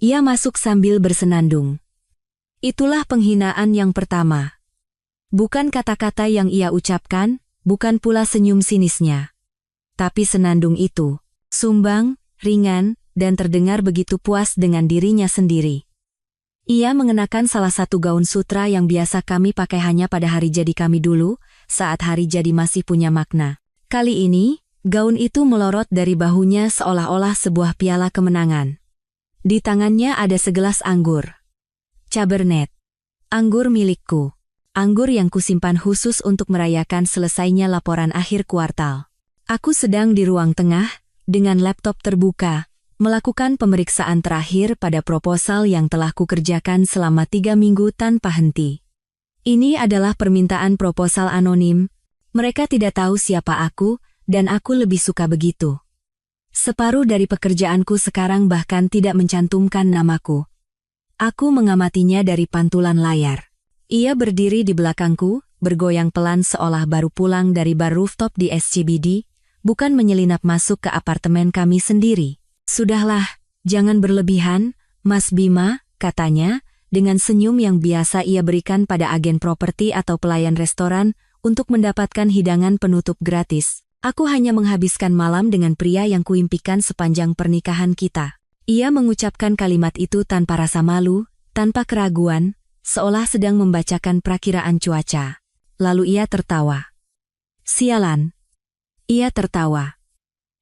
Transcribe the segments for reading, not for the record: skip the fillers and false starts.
Ia masuk sambil bersenandung. Itulah penghinaan yang pertama. Bukan kata-kata yang ia ucapkan, bukan pula senyum sinisnya. Tapi senandung itu, sumbang, ringan, dan terdengar begitu puas dengan dirinya sendiri. Ia mengenakan salah satu gaun sutra yang biasa kami pakai hanya pada hari jadi kami dulu, saat hari jadi masih punya makna. Kali ini, gaun itu melorot dari bahunya seolah-olah sebuah piala kemenangan. Di tangannya ada segelas anggur. Cabernet. Anggur milikku. Anggur yang kusimpan khusus untuk merayakan selesainya laporan akhir kuartal. Aku sedang di ruang tengah, dengan laptop terbuka, melakukan pemeriksaan terakhir pada proposal yang telah kukerjakan selama 3 minggu tanpa henti. Ini adalah permintaan proposal anonim. Mereka tidak tahu siapa aku, dan aku lebih suka begitu. Separuh dari pekerjaanku sekarang bahkan tidak mencantumkan namaku. Aku mengamatinya dari pantulan layar. Ia berdiri di belakangku, bergoyang pelan seolah baru pulang dari bar rooftop di SCBD, bukan menyelinap masuk ke apartemen kami sendiri. Sudahlah, jangan berlebihan, Mas Bima, katanya, dengan senyum yang biasa ia berikan pada agen properti atau pelayan restoran untuk mendapatkan hidangan penutup gratis. Aku hanya menghabiskan malam dengan pria yang kuimpikan sepanjang pernikahan kita. Ia mengucapkan kalimat itu tanpa rasa malu, tanpa keraguan, seolah sedang membacakan prakiraan cuaca. Lalu ia tertawa. Sialan. Ia tertawa.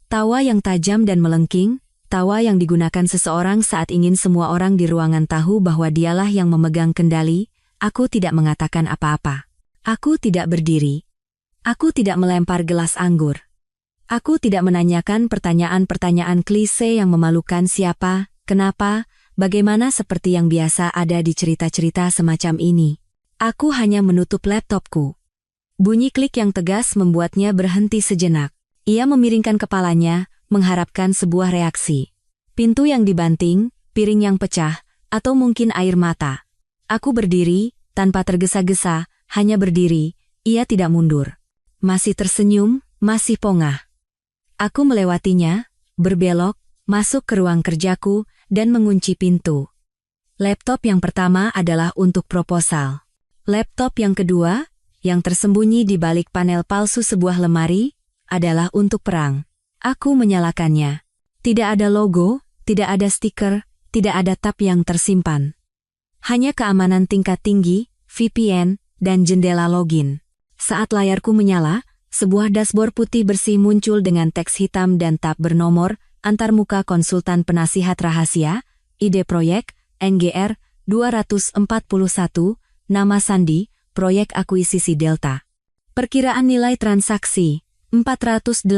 Tawa yang tajam dan melengking, tawa yang digunakan seseorang saat ingin semua orang di ruangan tahu bahwa dialah yang memegang kendali. Aku tidak mengatakan apa-apa. Aku tidak berdiri. Aku tidak melempar gelas anggur. Aku tidak menanyakan pertanyaan-pertanyaan klise yang memalukan siapa, kenapa, bagaimana seperti yang biasa ada di cerita-cerita semacam ini. Aku hanya menutup laptopku. Bunyi klik yang tegas membuatnya berhenti sejenak. Ia memiringkan kepalanya, mengharapkan sebuah reaksi. Pintu yang dibanting, piring yang pecah, atau mungkin air mata. Aku berdiri, tanpa tergesa-gesa, hanya berdiri, ia tidak mundur. Masih tersenyum, masih pongah. Aku melewatinya, berbelok, masuk ke ruang kerjaku, dan mengunci pintu. Laptop yang pertama adalah untuk proposal. Laptop yang kedua, yang tersembunyi di balik panel palsu sebuah lemari, adalah untuk perang. Aku menyalakannya. Tidak ada logo, tidak ada stiker, tidak ada tab yang tersimpan. Hanya keamanan tingkat tinggi, VPN, dan jendela login. Saat layarku menyala, sebuah dashboard putih bersih muncul dengan teks hitam dan tab bernomor, antarmuka konsultan penasihat rahasia, ide proyek, NGR, 241, nama sandi, proyek akuisisi Delta. Perkiraan nilai transaksi, 480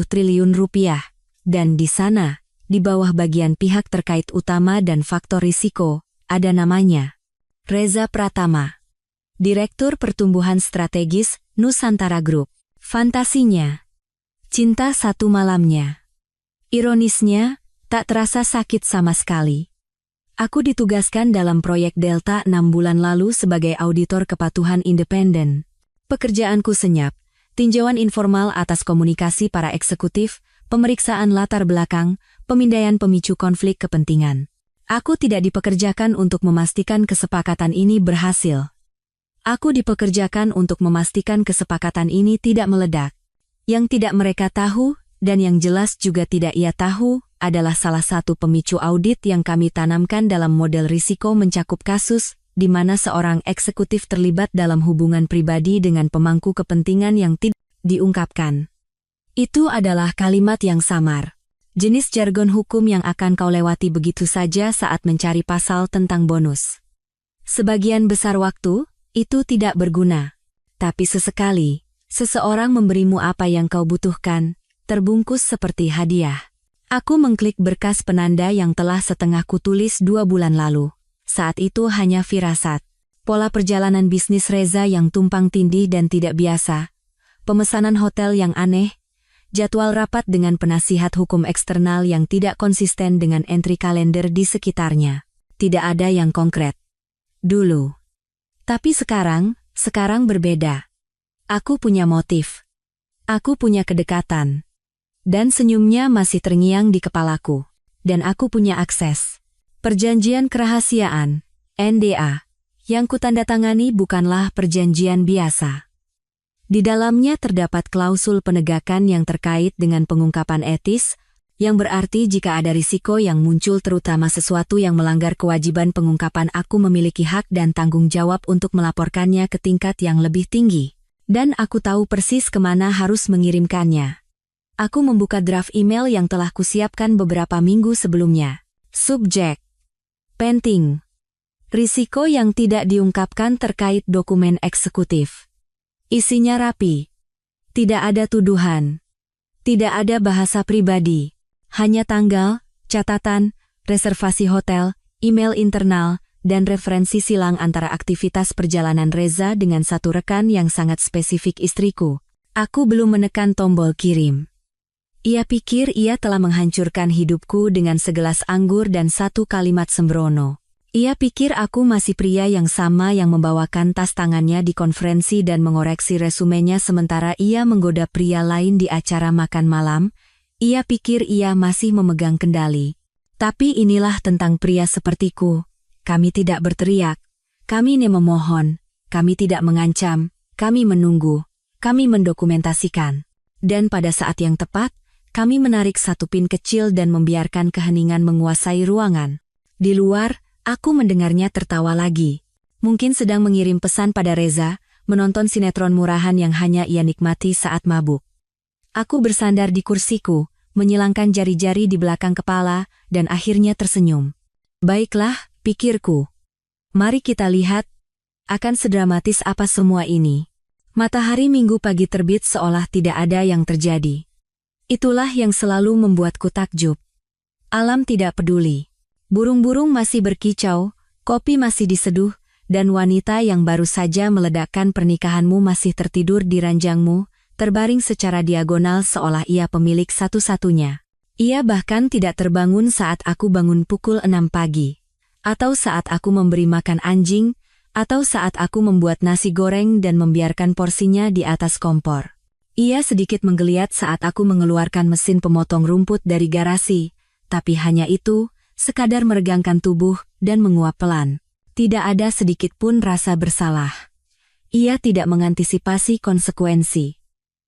triliun rupiah. Dan di sana, di bawah bagian pihak terkait utama dan faktor risiko, ada namanya. Reza Pratama. Direktur Pertumbuhan Strategis, Nusantara Group. Fantasinya. Cinta satu malamnya. Ironisnya, tak terasa sakit sama sekali. Aku ditugaskan dalam proyek Delta 6 bulan lalu sebagai auditor kepatuhan independen. Pekerjaanku senyap, tinjauan informal atas komunikasi para eksekutif, pemeriksaan latar belakang, pemindaian pemicu konflik kepentingan. Aku tidak dipekerjakan untuk memastikan kesepakatan ini berhasil. Aku dipekerjakan untuk memastikan kesepakatan ini tidak meledak. Yang tidak mereka tahu, dan yang jelas juga tidak ia tahu, adalah salah satu pemicu audit yang kami tanamkan dalam model risiko mencakup kasus, di mana seorang eksekutif terlibat dalam hubungan pribadi dengan pemangku kepentingan yang tidak diungkapkan. Itu adalah kalimat yang samar. Jenis jargon hukum yang akan kau lewati begitu saja saat mencari pasal tentang bonus. Sebagian besar waktu, itu tidak berguna. Tapi sesekali, seseorang memberimu apa yang kau butuhkan, terbungkus seperti hadiah. Aku mengklik berkas penanda yang telah setengah kutulis 2 bulan lalu. Saat itu hanya firasat. Pola perjalanan bisnis Reza yang tumpang tindih dan tidak biasa. Pemesanan hotel yang aneh. Jadwal rapat dengan penasihat hukum eksternal yang tidak konsisten dengan entry kalender di sekitarnya. Tidak ada yang konkret. Dulu. Tapi sekarang berbeda. Aku punya motif. Aku punya kedekatan. Dan senyumnya masih terngiang di kepalaku. Dan aku punya akses. Perjanjian kerahasiaan, NDA, yang kutandatangani bukanlah perjanjian biasa. Di dalamnya terdapat klausul penegakan yang terkait dengan pengungkapan etis, yang berarti jika ada risiko yang muncul terutama sesuatu yang melanggar kewajiban pengungkapan, aku memiliki hak dan tanggung jawab untuk melaporkannya ke tingkat yang lebih tinggi. Dan aku tahu persis kemana harus mengirimkannya. Aku membuka draft email yang telah kusiapkan beberapa minggu sebelumnya. Subjek: penting. Risiko yang tidak diungkapkan terkait dokumen eksekutif. Isinya rapi. Tidak ada tuduhan. Tidak ada bahasa pribadi. Hanya tanggal, catatan, reservasi hotel, email internal, dan referensi silang antara aktivitas perjalanan Reza dengan satu rekan yang sangat spesifik, istriku. Aku belum menekan tombol kirim. Ia pikir ia telah menghancurkan hidupku dengan segelas anggur dan satu kalimat sembrono. Ia pikir aku masih pria yang sama yang membawakan tas tangannya di konferensi dan mengoreksi resumenya sementara ia menggoda pria lain di acara makan malam. Ia pikir ia masih memegang kendali. Tapi inilah tentang pria sepertiku. Kami tidak berteriak. Kami memohon. Kami tidak mengancam. Kami menunggu. Kami mendokumentasikan. Dan pada saat yang tepat, kami menarik satu pin kecil dan membiarkan keheningan menguasai ruangan. Di luar, aku mendengarnya tertawa lagi. Mungkin sedang mengirim pesan pada Reza, menonton sinetron murahan yang hanya ia nikmati saat mabuk. Aku bersandar di kursiku, menyilangkan jari-jari di belakang kepala, dan akhirnya tersenyum. Baiklah, pikirku. Mari kita lihat, akan sedramatis apa semua ini. Matahari Minggu pagi terbit seolah tidak ada yang terjadi. Itulah yang selalu membuatku takjub. Alam tidak peduli. Burung-burung masih berkicau, kopi masih diseduh, dan wanita yang baru saja meledakkan pernikahanmu masih tertidur di ranjangmu, terbaring secara diagonal seolah ia pemilik satu-satunya. Ia bahkan tidak terbangun saat aku bangun pukul 6 pagi. Atau saat aku memberi makan anjing, atau saat aku membuat nasi goreng dan membiarkan porsinya di atas kompor. Ia sedikit menggeliat saat aku mengeluarkan mesin pemotong rumput dari garasi, tapi hanya itu, sekadar meregangkan tubuh dan menguap pelan. Tidak ada sedikit pun rasa bersalah. Ia tidak mengantisipasi konsekuensi.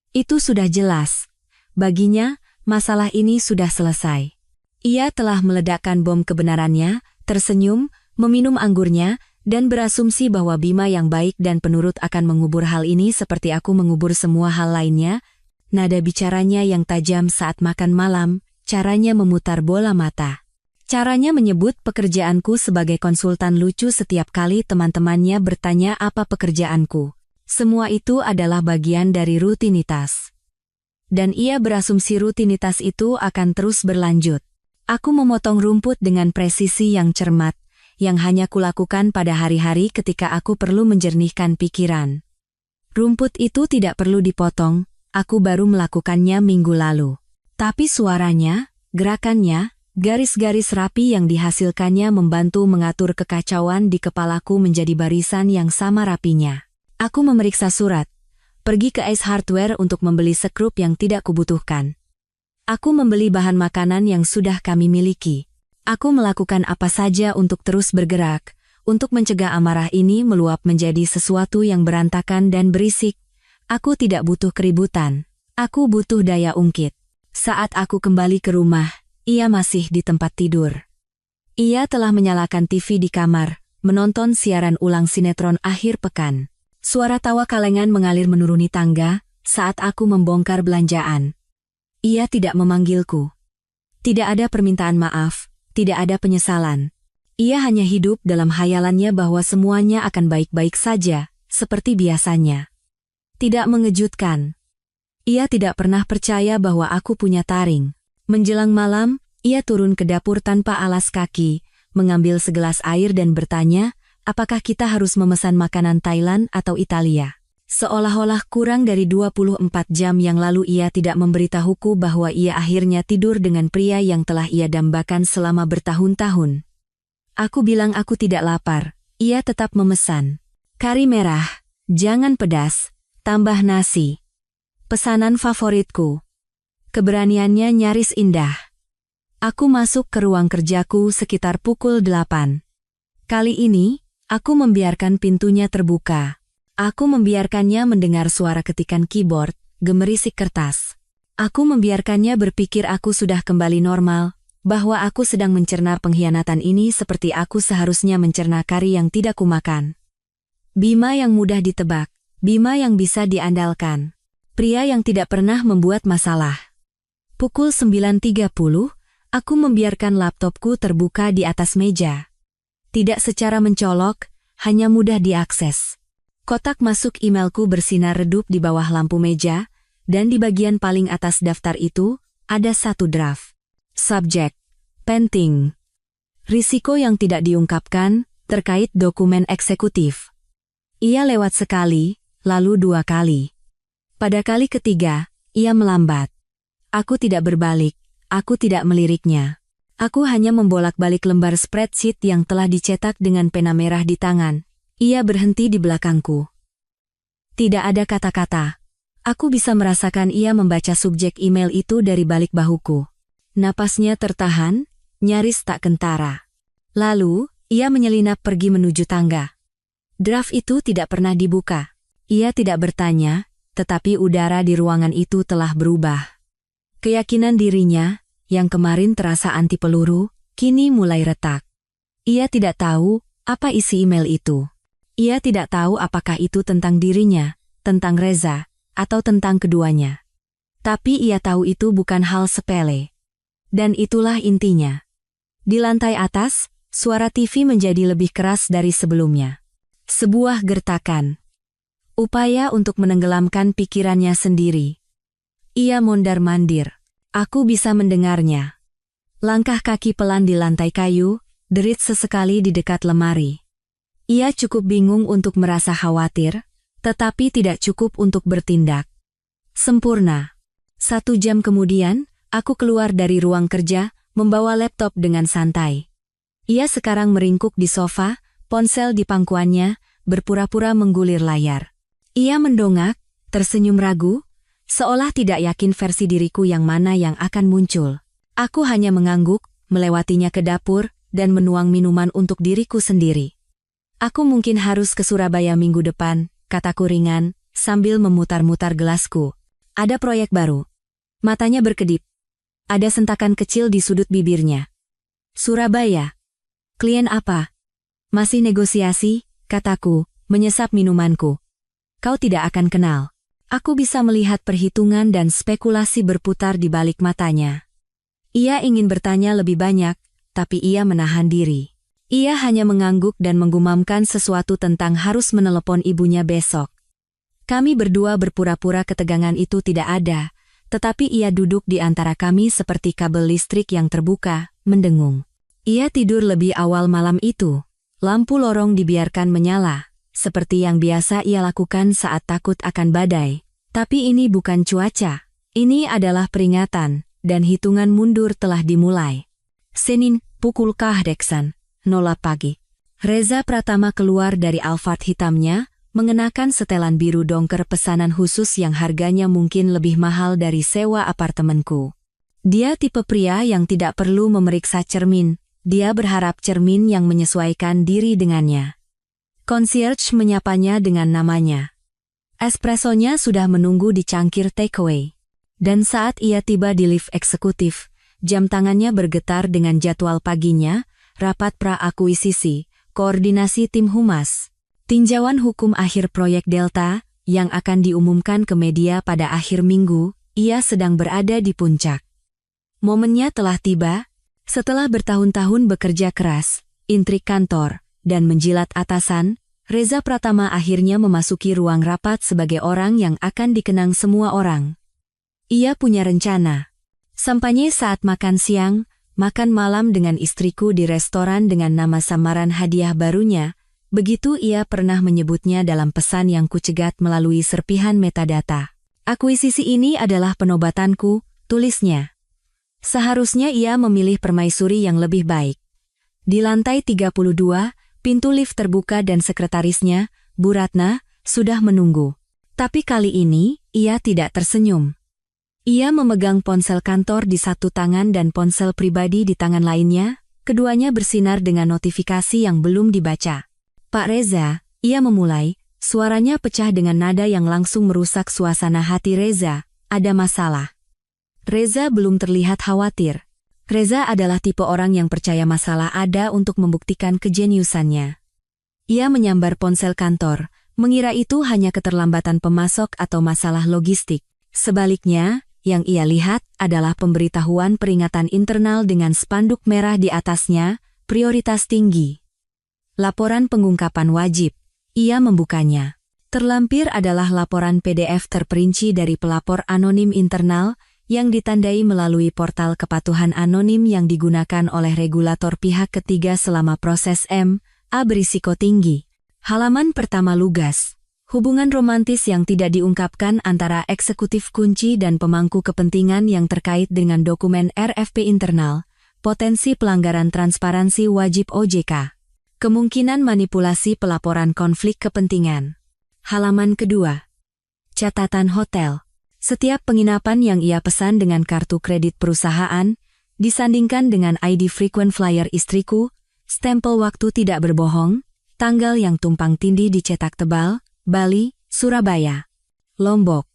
Itu sudah jelas. Baginya, masalah ini sudah selesai. Ia telah meledakkan bom kebenarannya, tersenyum, meminum anggurnya, dan berasumsi bahwa Bima yang baik dan penurut akan mengubur hal ini seperti aku mengubur semua hal lainnya. Nada bicaranya yang tajam saat makan malam, caranya memutar bola mata. Caranya menyebut pekerjaanku sebagai konsultan lucu setiap kali teman-temannya bertanya apa pekerjaanku. Semua itu adalah bagian dari rutinitas. Dan ia berasumsi rutinitas itu akan terus berlanjut. Aku memotong rumput dengan presisi yang cermat, yang hanya kulakukan pada hari-hari ketika aku perlu menjernihkan pikiran. Rumput itu tidak perlu dipotong, aku baru melakukannya minggu lalu. Tapi suaranya, gerakannya, garis-garis rapi yang dihasilkannya membantu mengatur kekacauan di kepalaku menjadi barisan yang sama rapinya. Aku memeriksa surat, pergi ke Ace Hardware untuk membeli sekrup yang tidak kubutuhkan. Aku membeli bahan makanan yang sudah kami miliki. Aku melakukan apa saja untuk terus bergerak, untuk mencegah amarah ini meluap menjadi sesuatu yang berantakan dan berisik. Aku tidak butuh keributan. Aku butuh daya ungkit. Saat aku kembali ke rumah, ia masih di tempat tidur. Ia telah menyalakan TV di kamar, menonton siaran ulang sinetron akhir pekan. Suara tawa kalengan mengalir menuruni tangga saat aku membongkar belanjaan. Ia tidak memanggilku. Tidak ada permintaan maaf, tidak ada penyesalan. Ia hanya hidup dalam hayalannya bahwa semuanya akan baik-baik saja, seperti biasanya. Tidak mengejutkan. Ia tidak pernah percaya bahwa aku punya taring. Menjelang malam, ia turun ke dapur tanpa alas kaki, mengambil segelas air dan bertanya, apakah kita harus memesan makanan Thailand atau Italia? Seolah-olah kurang dari 24 jam yang lalu ia tidak memberitahuku bahwa ia akhirnya tidur dengan pria yang telah ia dambakan selama bertahun-tahun. Aku bilang aku tidak lapar, ia tetap memesan. Kari merah, jangan pedas, tambah nasi. Pesanan favoritku. Keberaniannya nyaris indah. Aku masuk ke ruang kerjaku sekitar pukul 8. Kali ini, aku membiarkan pintunya terbuka. Aku membiarkannya mendengar suara ketikan keyboard, gemerisik kertas. Aku membiarkannya berpikir aku sudah kembali normal, bahwa aku sedang mencerna pengkhianatan ini seperti aku seharusnya mencerna kari yang tidak kumakan. Bima yang mudah ditebak, Bima yang bisa diandalkan. Pria yang tidak pernah membuat masalah. Pukul 9.30, aku membiarkan laptopku terbuka di atas meja. Tidak secara mencolok, hanya mudah diakses. Kotak masuk emailku bersinar redup di bawah lampu meja, dan di bagian paling atas daftar itu, ada satu draft. Subjek, pending. Risiko yang tidak diungkapkan, terkait dokumen eksekutif. Ia lewat sekali, lalu 2 kali. Pada kali ketiga, ia melambat. Aku tidak berbalik, aku tidak meliriknya. Aku hanya membolak-balik lembar spreadsheet yang telah dicetak dengan pena merah di tangan. Ia berhenti di belakangku. Tidak ada kata-kata. Aku bisa merasakan ia membaca subjek email itu dari balik bahuku. Napasnya tertahan, nyaris tak kentara. Lalu, ia menyelinap pergi menuju tangga. Draft itu tidak pernah dibuka. Ia tidak bertanya, tetapi udara di ruangan itu telah berubah. Keyakinan dirinya, yang kemarin terasa anti peluru, kini mulai retak. Ia tidak tahu apa isi email itu. Ia tidak tahu apakah itu tentang dirinya, tentang Reza, atau tentang keduanya. Tapi ia tahu itu bukan hal sepele. Dan itulah intinya. Di lantai atas, suara TV menjadi lebih keras dari sebelumnya. Sebuah gertakan. Upaya untuk menenggelamkan pikirannya sendiri. Ia mondar-mandir. Aku bisa mendengarnya. Langkah kaki pelan di lantai kayu, derit sesekali di dekat lemari. Ia cukup bingung untuk merasa khawatir, tetapi tidak cukup untuk bertindak. Sempurna. 1 jam kemudian, aku keluar dari ruang kerja, membawa laptop dengan santai. Ia sekarang meringkuk di sofa, ponsel di pangkuannya, berpura-pura menggulir layar. Ia mendongak, tersenyum ragu, seolah tidak yakin versi diriku yang mana yang akan muncul. Aku hanya mengangguk, melewatinya ke dapur, dan menuang minuman untuk diriku sendiri. Aku mungkin harus ke Surabaya minggu depan, kataku ringan, sambil memutar-mutar gelasku. Ada proyek baru. Matanya berkedip. Ada sentakan kecil di sudut bibirnya. Surabaya? Klien apa? Masih negosiasi, kataku, menyesap minumanku. Kau tidak akan kenal. Aku bisa melihat perhitungan dan spekulasi berputar di balik matanya. Ia ingin bertanya lebih banyak, tapi ia menahan diri. Ia hanya mengangguk dan menggumamkan sesuatu tentang harus menelepon ibunya besok. Kami berdua berpura-pura ketegangan itu tidak ada, tetapi ia duduk di antara kami seperti kabel listrik yang terbuka, mendengung. Ia tidur lebih awal malam itu. Lampu lorong dibiarkan menyala, seperti yang biasa ia lakukan saat takut akan badai. Tapi ini bukan cuaca. Ini adalah peringatan, dan hitungan mundur telah dimulai. Senin, pukul kahreksan, 0 pagi. Reza Pratama keluar dari Alphard hitamnya, mengenakan setelan biru dongker pesanan khusus yang harganya mungkin lebih mahal dari sewa apartemenku. Dia tipe pria yang tidak perlu memeriksa cermin, dia berharap cermin yang menyesuaikan diri dengannya. Concierge menyapanya dengan namanya. Espressonya sudah menunggu di cangkir takeaway. Dan saat ia tiba di lift eksekutif, jam tangannya bergetar dengan jadwal paginya, rapat pra-akuisisi, koordinasi tim humas, tinjauan hukum akhir proyek Delta, yang akan diumumkan ke media pada akhir minggu. Ia sedang berada di puncak. Momennya telah tiba, setelah bertahun-tahun bekerja keras, intrik kantor, dan menjilat atasan, Reza Pratama akhirnya memasuki ruang rapat sebagai orang yang akan dikenang semua orang. Ia punya rencana. Sampainya saat makan siang, makan malam dengan istriku di restoran dengan nama samaran hadiah barunya, begitu ia pernah menyebutnya dalam pesan yang kucegat melalui serpihan metadata. Akuisisi ini adalah penobatanku, tulisnya. Seharusnya ia memilih permaisuri yang lebih baik. Di lantai 32, pintu lift terbuka dan sekretarisnya, Bu Ratna, sudah menunggu. Tapi kali ini, ia tidak tersenyum. Ia memegang ponsel kantor di satu tangan dan ponsel pribadi di tangan lainnya, keduanya bersinar dengan notifikasi yang belum dibaca. Pak Reza, ia memulai, suaranya pecah dengan nada yang langsung merusak suasana hati Reza. Ada masalah. Reza belum terlihat khawatir. Reza adalah tipe orang yang percaya masalah ada untuk membuktikan kejeniusannya. Ia menyambar ponsel kantor, mengira itu hanya keterlambatan pemasok atau masalah logistik. Sebaliknya, yang ia lihat adalah pemberitahuan peringatan internal dengan spanduk merah di atasnya, prioritas tinggi. Laporan pengungkapan wajib. Ia membukanya. Terlampir adalah laporan PDF terperinci dari pelapor anonim internal yang ditandai melalui portal kepatuhan anonim yang digunakan oleh regulator pihak ketiga selama proses M.A berisiko tinggi. Halaman pertama lugas. Hubungan romantis yang tidak diungkapkan antara eksekutif kunci dan pemangku kepentingan yang terkait dengan dokumen RFP internal, potensi pelanggaran transparansi wajib OJK, kemungkinan manipulasi pelaporan konflik kepentingan. Halaman kedua. Catatan hotel. Setiap penginapan yang ia pesan dengan kartu kredit perusahaan, disandingkan dengan ID frequent flyer istriku, stempel waktu tidak berbohong, tanggal yang tumpang tindih dicetak tebal, Bali, Surabaya, Lombok.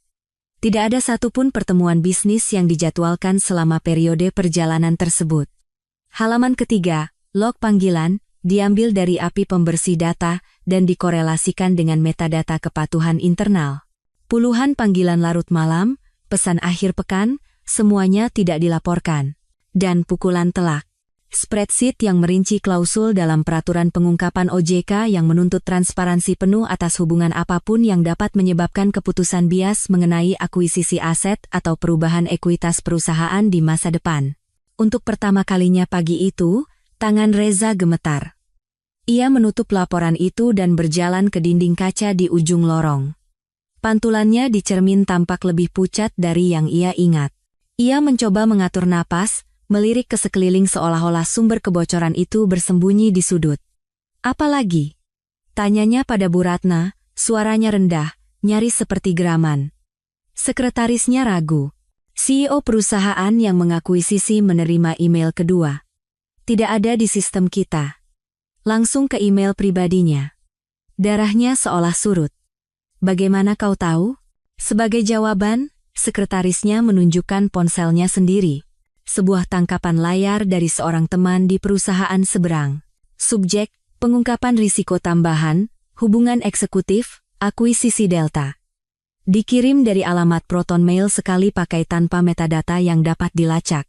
Tidak ada satupun pertemuan bisnis yang dijadwalkan selama periode perjalanan tersebut. Halaman ketiga, log panggilan, diambil dari API pembersih data dan dikorelasikan dengan metadata kepatuhan internal. Puluhan panggilan larut malam, pesan akhir pekan, semuanya tidak dilaporkan. Dan pukulan telak. Spreadsheet yang merinci klausul dalam peraturan pengungkapan OJK yang menuntut transparansi penuh atas hubungan apapun yang dapat menyebabkan keputusan bias mengenai akuisisi aset atau perubahan ekuitas perusahaan di masa depan. Untuk pertama kalinya pagi itu, tangan Reza gemetar. Ia menutup laporan itu dan berjalan ke dinding kaca di ujung lorong. Pantulannya di cermin tampak lebih pucat dari yang ia ingat. Ia mencoba mengatur napas, melirik ke sekeliling seolah-olah sumber kebocoran itu bersembunyi di sudut. Apa lagi? Tanyanya pada Bu Ratna, suaranya rendah, nyaris seperti geraman. Sekretarisnya ragu. CEO perusahaan yang mengakuisisi menerima email kedua. Tidak ada di sistem kita. Langsung ke email pribadinya. Darahnya seolah surut. Bagaimana kau tahu? Sebagai jawaban, sekretarisnya menunjukkan ponselnya sendiri. Sebuah tangkapan layar dari seorang teman di perusahaan seberang. Subjek, pengungkapan risiko tambahan, hubungan eksekutif, akuisisi Delta. Dikirim dari alamat Proton Mail sekali pakai tanpa metadata yang dapat dilacak.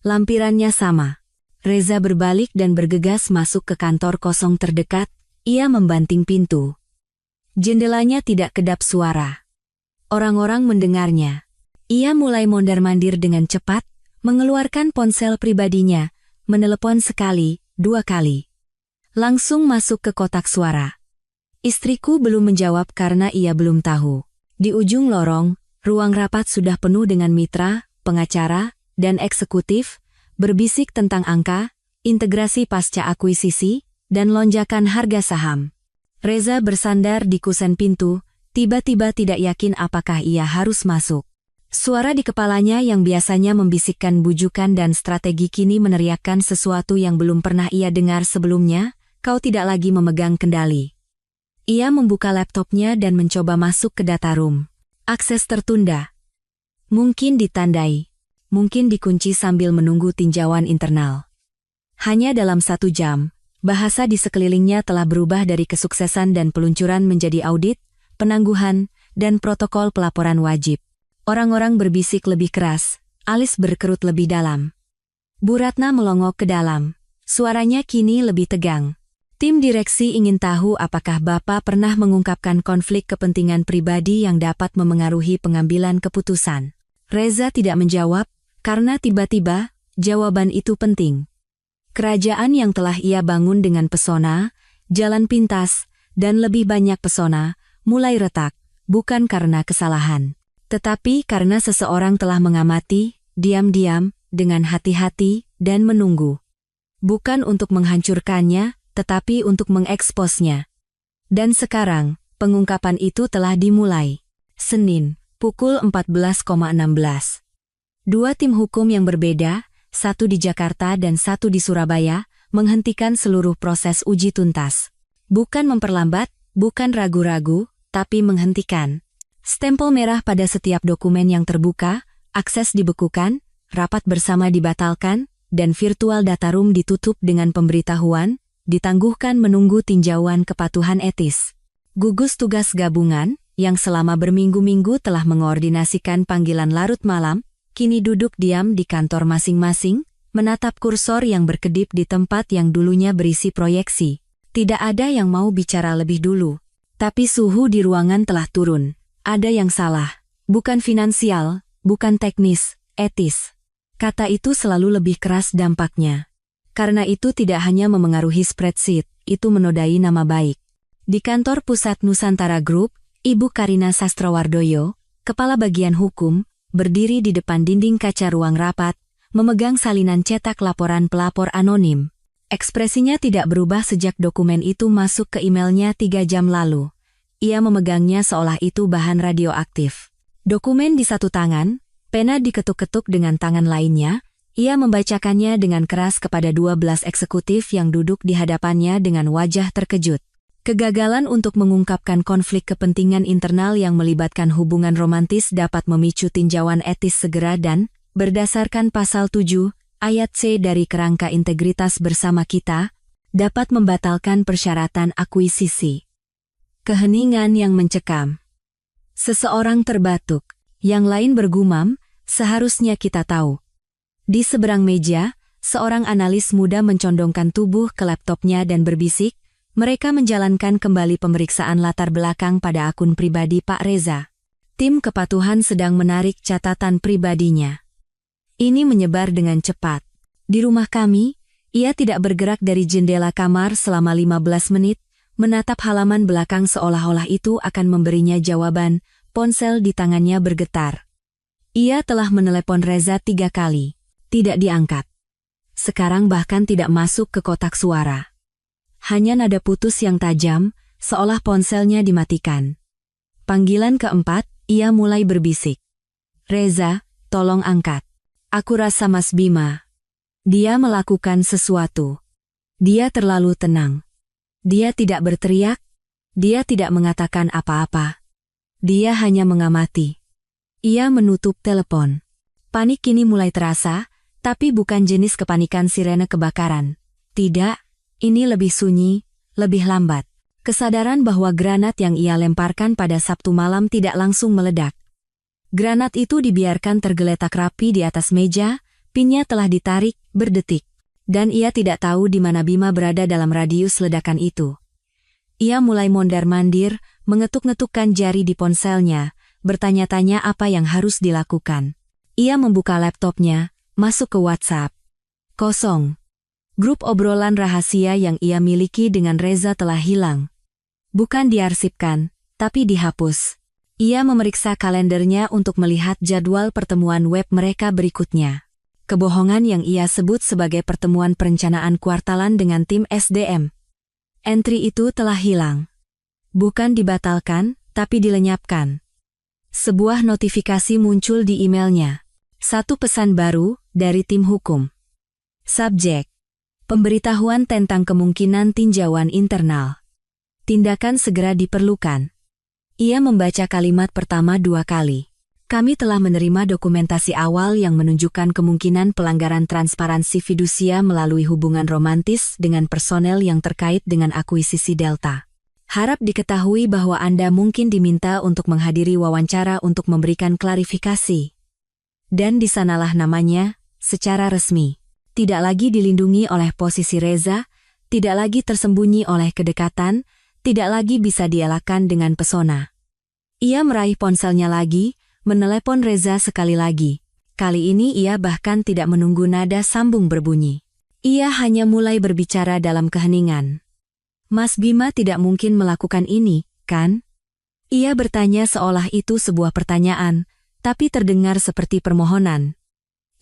Lampirannya sama. Reza berbalik dan bergegas masuk ke kantor kosong terdekat, ia membanting pintu. Jendelanya tidak kedap suara. Orang-orang mendengarnya. Ia mulai mondar-mandir dengan cepat, mengeluarkan ponsel pribadinya, menelepon sekali, 2 kali. Langsung masuk ke kotak suara. Istriku belum menjawab karena ia belum tahu. Di ujung lorong, ruang rapat sudah penuh dengan mitra, pengacara, dan eksekutif, berbisik tentang angka, integrasi pasca akuisisi, dan lonjakan harga saham. Reza bersandar di kusen pintu, tiba-tiba tidak yakin apakah ia harus masuk. Suara di kepalanya yang biasanya membisikkan bujukan dan strategi kini meneriakkan sesuatu yang belum pernah ia dengar sebelumnya, kau tidak lagi memegang kendali. Ia membuka laptopnya dan mencoba masuk ke data room. Akses tertunda. Mungkin ditandai. Mungkin dikunci sambil menunggu tinjauan internal. Hanya dalam 1 jam, bahasa di sekelilingnya telah berubah dari kesuksesan dan peluncuran menjadi audit, penangguhan, dan protokol pelaporan wajib. Orang-orang berbisik lebih keras, alis berkerut lebih dalam. Bu Ratna melongok ke dalam. Suaranya kini lebih tegang. Tim direksi ingin tahu apakah Bapak pernah mengungkapkan konflik kepentingan pribadi yang dapat memengaruhi pengambilan keputusan. Reza tidak menjawab, karena tiba-tiba, jawaban itu penting. Kerajaan yang telah ia bangun dengan pesona, jalan pintas, dan lebih banyak pesona, mulai retak, bukan karena kesalahan. Tetapi karena seseorang telah mengamati, diam-diam, dengan hati-hati, dan menunggu. Bukan untuk menghancurkannya, tetapi untuk mengeksposnya. Dan sekarang, pengungkapan itu telah dimulai. Senin, pukul 14.16. Dua tim hukum yang berbeda, satu di Jakarta dan satu di Surabaya, menghentikan seluruh proses uji tuntas. Bukan memperlambat, bukan ragu-ragu, tapi menghentikan. Stempel merah pada setiap dokumen yang terbuka, akses dibekukan, rapat bersama dibatalkan, dan virtual data room ditutup dengan pemberitahuan, ditangguhkan menunggu tinjauan kepatuhan etis. Gugus tugas gabungan, yang selama berminggu-minggu telah mengoordinasikan panggilan larut malam, kini duduk diam di kantor masing-masing, menatap kursor yang berkedip di tempat yang dulunya berisi proyeksi. Tidak ada yang mau bicara lebih dulu. Tapi suhu di ruangan telah turun. Ada yang salah. Bukan finansial, bukan teknis, etis. Kata itu selalu lebih keras dampaknya. Karena itu tidak hanya memengaruhi spreadsheet, itu menodai nama baik. Di kantor pusat Nusantara Group, Ibu Karina Sastrowardoyo, Kepala Bagian Hukum, berdiri di depan dinding kaca ruang rapat, memegang salinan cetak laporan pelapor anonim. Ekspresinya tidak berubah sejak dokumen itu masuk ke emailnya 3 jam lalu. Ia memegangnya seolah itu bahan radioaktif. Dokumen di satu tangan, pena diketuk-ketuk dengan tangan lainnya, ia membacakannya dengan keras kepada 12 eksekutif yang duduk di hadapannya dengan wajah terkejut. Kegagalan untuk mengungkapkan konflik kepentingan internal yang melibatkan hubungan romantis dapat memicu tinjauan etis segera dan, berdasarkan pasal 7, ayat C dari Kerangka Integritas Bersama Kita, dapat membatalkan persyaratan akuisisi. Keheningan yang mencekam. Seseorang terbatuk, yang lain bergumam, seharusnya kita tahu. Di seberang meja, seorang analis muda mencondongkan tubuh ke laptopnya dan berbisik, mereka menjalankan kembali pemeriksaan latar belakang pada akun pribadi Pak Reza. Tim kepatuhan sedang menarik catatan pribadinya. Ini menyebar dengan cepat. Di rumah kami, ia tidak bergerak dari jendela kamar selama 15 menit, menatap halaman belakang seolah-olah itu akan memberinya jawaban, ponsel di tangannya bergetar. Ia telah menelepon Reza 3 kali. Tidak diangkat. Sekarang bahkan tidak masuk ke kotak suara. Hanya nada putus yang tajam, seolah ponselnya dimatikan. Panggilan keempat, ia mulai berbisik. Reza, tolong angkat. Aku rasa Mas Bima. Dia melakukan sesuatu. Dia terlalu tenang. Dia tidak berteriak. Dia tidak mengatakan apa-apa. Dia hanya mengamati. Ia menutup telepon. Panik kini mulai terasa, tapi bukan jenis kepanikan sirene kebakaran. Tidak, ini lebih sunyi, lebih lambat. Kesadaran bahwa granat yang ia lemparkan pada Sabtu malam tidak langsung meledak. Granat itu dibiarkan tergeletak rapi di atas meja, pinnya telah ditarik, berdetik. Dan ia tidak tahu di mana Bima berada dalam radius ledakan itu. Ia mulai mondar-mandir, mengetuk-ngetukkan jari di ponselnya, bertanya-tanya apa yang harus dilakukan. Ia membuka laptopnya, masuk ke WhatsApp. Kosong. Grup obrolan rahasia yang ia miliki dengan Reza telah hilang. Bukan diarsipkan, tapi dihapus. Ia memeriksa kalendernya untuk melihat jadwal pertemuan web mereka berikutnya. Kebohongan yang ia sebut sebagai pertemuan perencanaan kuartalan dengan tim SDM. Entry itu telah hilang. Bukan dibatalkan, tapi dilenyapkan. Sebuah notifikasi muncul di emailnya. Satu pesan baru dari tim hukum. Subjek: pemberitahuan tentang kemungkinan tinjauan internal. Tindakan segera diperlukan. Ia membaca kalimat pertama 2 kali. Kami telah menerima dokumentasi awal yang menunjukkan kemungkinan pelanggaran transparansi fidusia melalui hubungan romantis dengan personel yang terkait dengan akuisisi Delta. Harap diketahui bahwa Anda mungkin diminta untuk menghadiri wawancara untuk memberikan klarifikasi. Dan di sanalah namanya, secara resmi. Tidak lagi dilindungi oleh posisi Reza, tidak lagi tersembunyi oleh kedekatan, tidak lagi bisa dielakkan dengan pesona. Ia meraih ponselnya lagi, menelepon Reza sekali lagi. Kali ini ia bahkan tidak menunggu nada sambung berbunyi. Ia hanya mulai berbicara dalam keheningan. Mas Bima tidak mungkin melakukan ini, kan? Ia bertanya seolah itu sebuah pertanyaan, tapi terdengar seperti permohonan.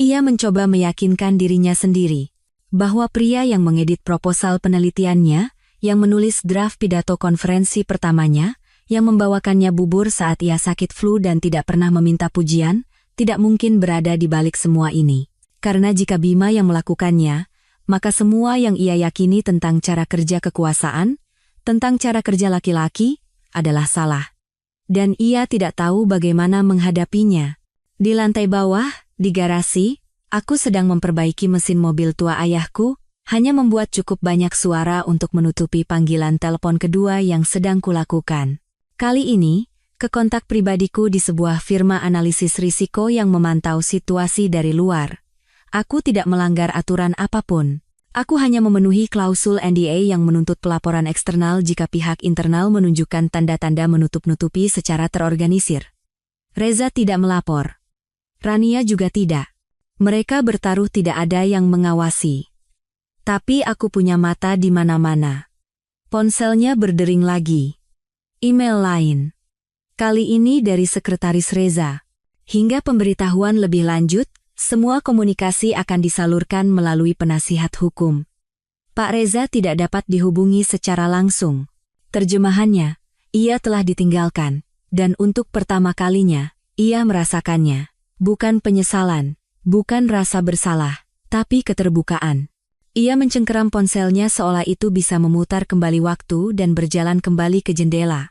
Ia mencoba meyakinkan dirinya sendiri, bahwa pria yang mengedit proposal penelitiannya, yang menulis draft pidato konferensi pertamanya, yang membawakannya bubur saat ia sakit flu dan tidak pernah meminta pujian, tidak mungkin berada di balik semua ini. Karena jika Bima yang melakukannya, maka semua yang ia yakini tentang cara kerja kekuasaan, tentang cara kerja laki-laki, adalah salah. Dan ia tidak tahu bagaimana menghadapinya. Di lantai bawah, di garasi, aku sedang memperbaiki mesin mobil tua ayahku, hanya membuat cukup banyak suara untuk menutupi panggilan telepon kedua yang sedang kulakukan. Kali ini, ke kontak pribadiku di sebuah firma analisis risiko yang memantau situasi dari luar. Aku tidak melanggar aturan apapun. Aku hanya memenuhi klausul NDA yang menuntut pelaporan eksternal jika pihak internal menunjukkan tanda-tanda menutup-nutupi secara terorganisir. Reza tidak melapor. Rania juga tidak. Mereka bertaruh tidak ada yang mengawasi. Tapi aku punya mata di mana-mana. Ponselnya berdering lagi. Email lain. Kali ini dari sekretaris Reza. Hingga pemberitahuan lebih lanjut, semua komunikasi akan disalurkan melalui penasihat hukum. Pak Reza tidak dapat dihubungi secara langsung. Terjemahannya, ia telah ditinggalkan, dan untuk pertama kalinya, ia merasakannya. Bukan penyesalan, bukan rasa bersalah, tapi keterbukaan. Ia mencengkeram ponselnya seolah itu bisa memutar kembali waktu dan berjalan kembali ke jendela.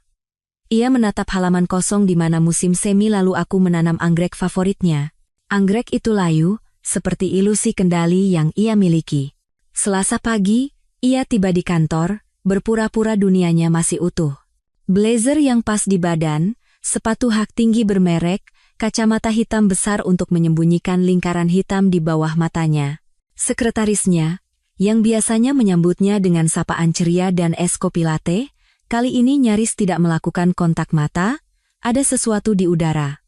Ia menatap halaman kosong di mana musim semi lalu aku menanam anggrek favoritnya. Anggrek itu layu, seperti ilusi kendali yang ia miliki. Selasa pagi, ia tiba di kantor, berpura-pura dunianya masih utuh. Blazer yang pas di badan, sepatu hak tinggi bermerek, kacamata hitam besar untuk menyembunyikan lingkaran hitam di bawah matanya. Sekretarisnya, yang biasanya menyambutnya dengan sapaan ceria dan es kopi latte, kali ini nyaris tidak melakukan kontak mata, ada sesuatu di udara.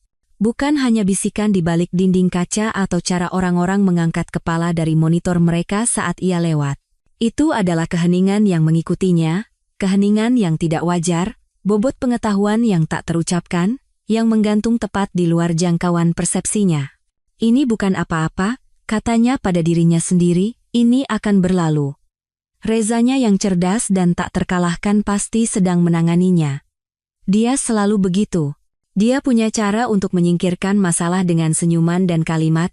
Bukan hanya bisikan di balik dinding kaca atau cara orang-orang mengangkat kepala dari monitor mereka saat ia lewat. Itu adalah keheningan yang mengikutinya, keheningan yang tidak wajar, bobot pengetahuan yang tak terucapkan, yang menggantung tepat di luar jangkauan persepsinya. Ini bukan apa-apa, katanya pada dirinya sendiri, ini akan berlalu. Rezanya yang cerdas dan tak terkalahkan pasti sedang menanganinya. Dia selalu begitu. Dia punya cara untuk menyingkirkan masalah dengan senyuman dan kalimat,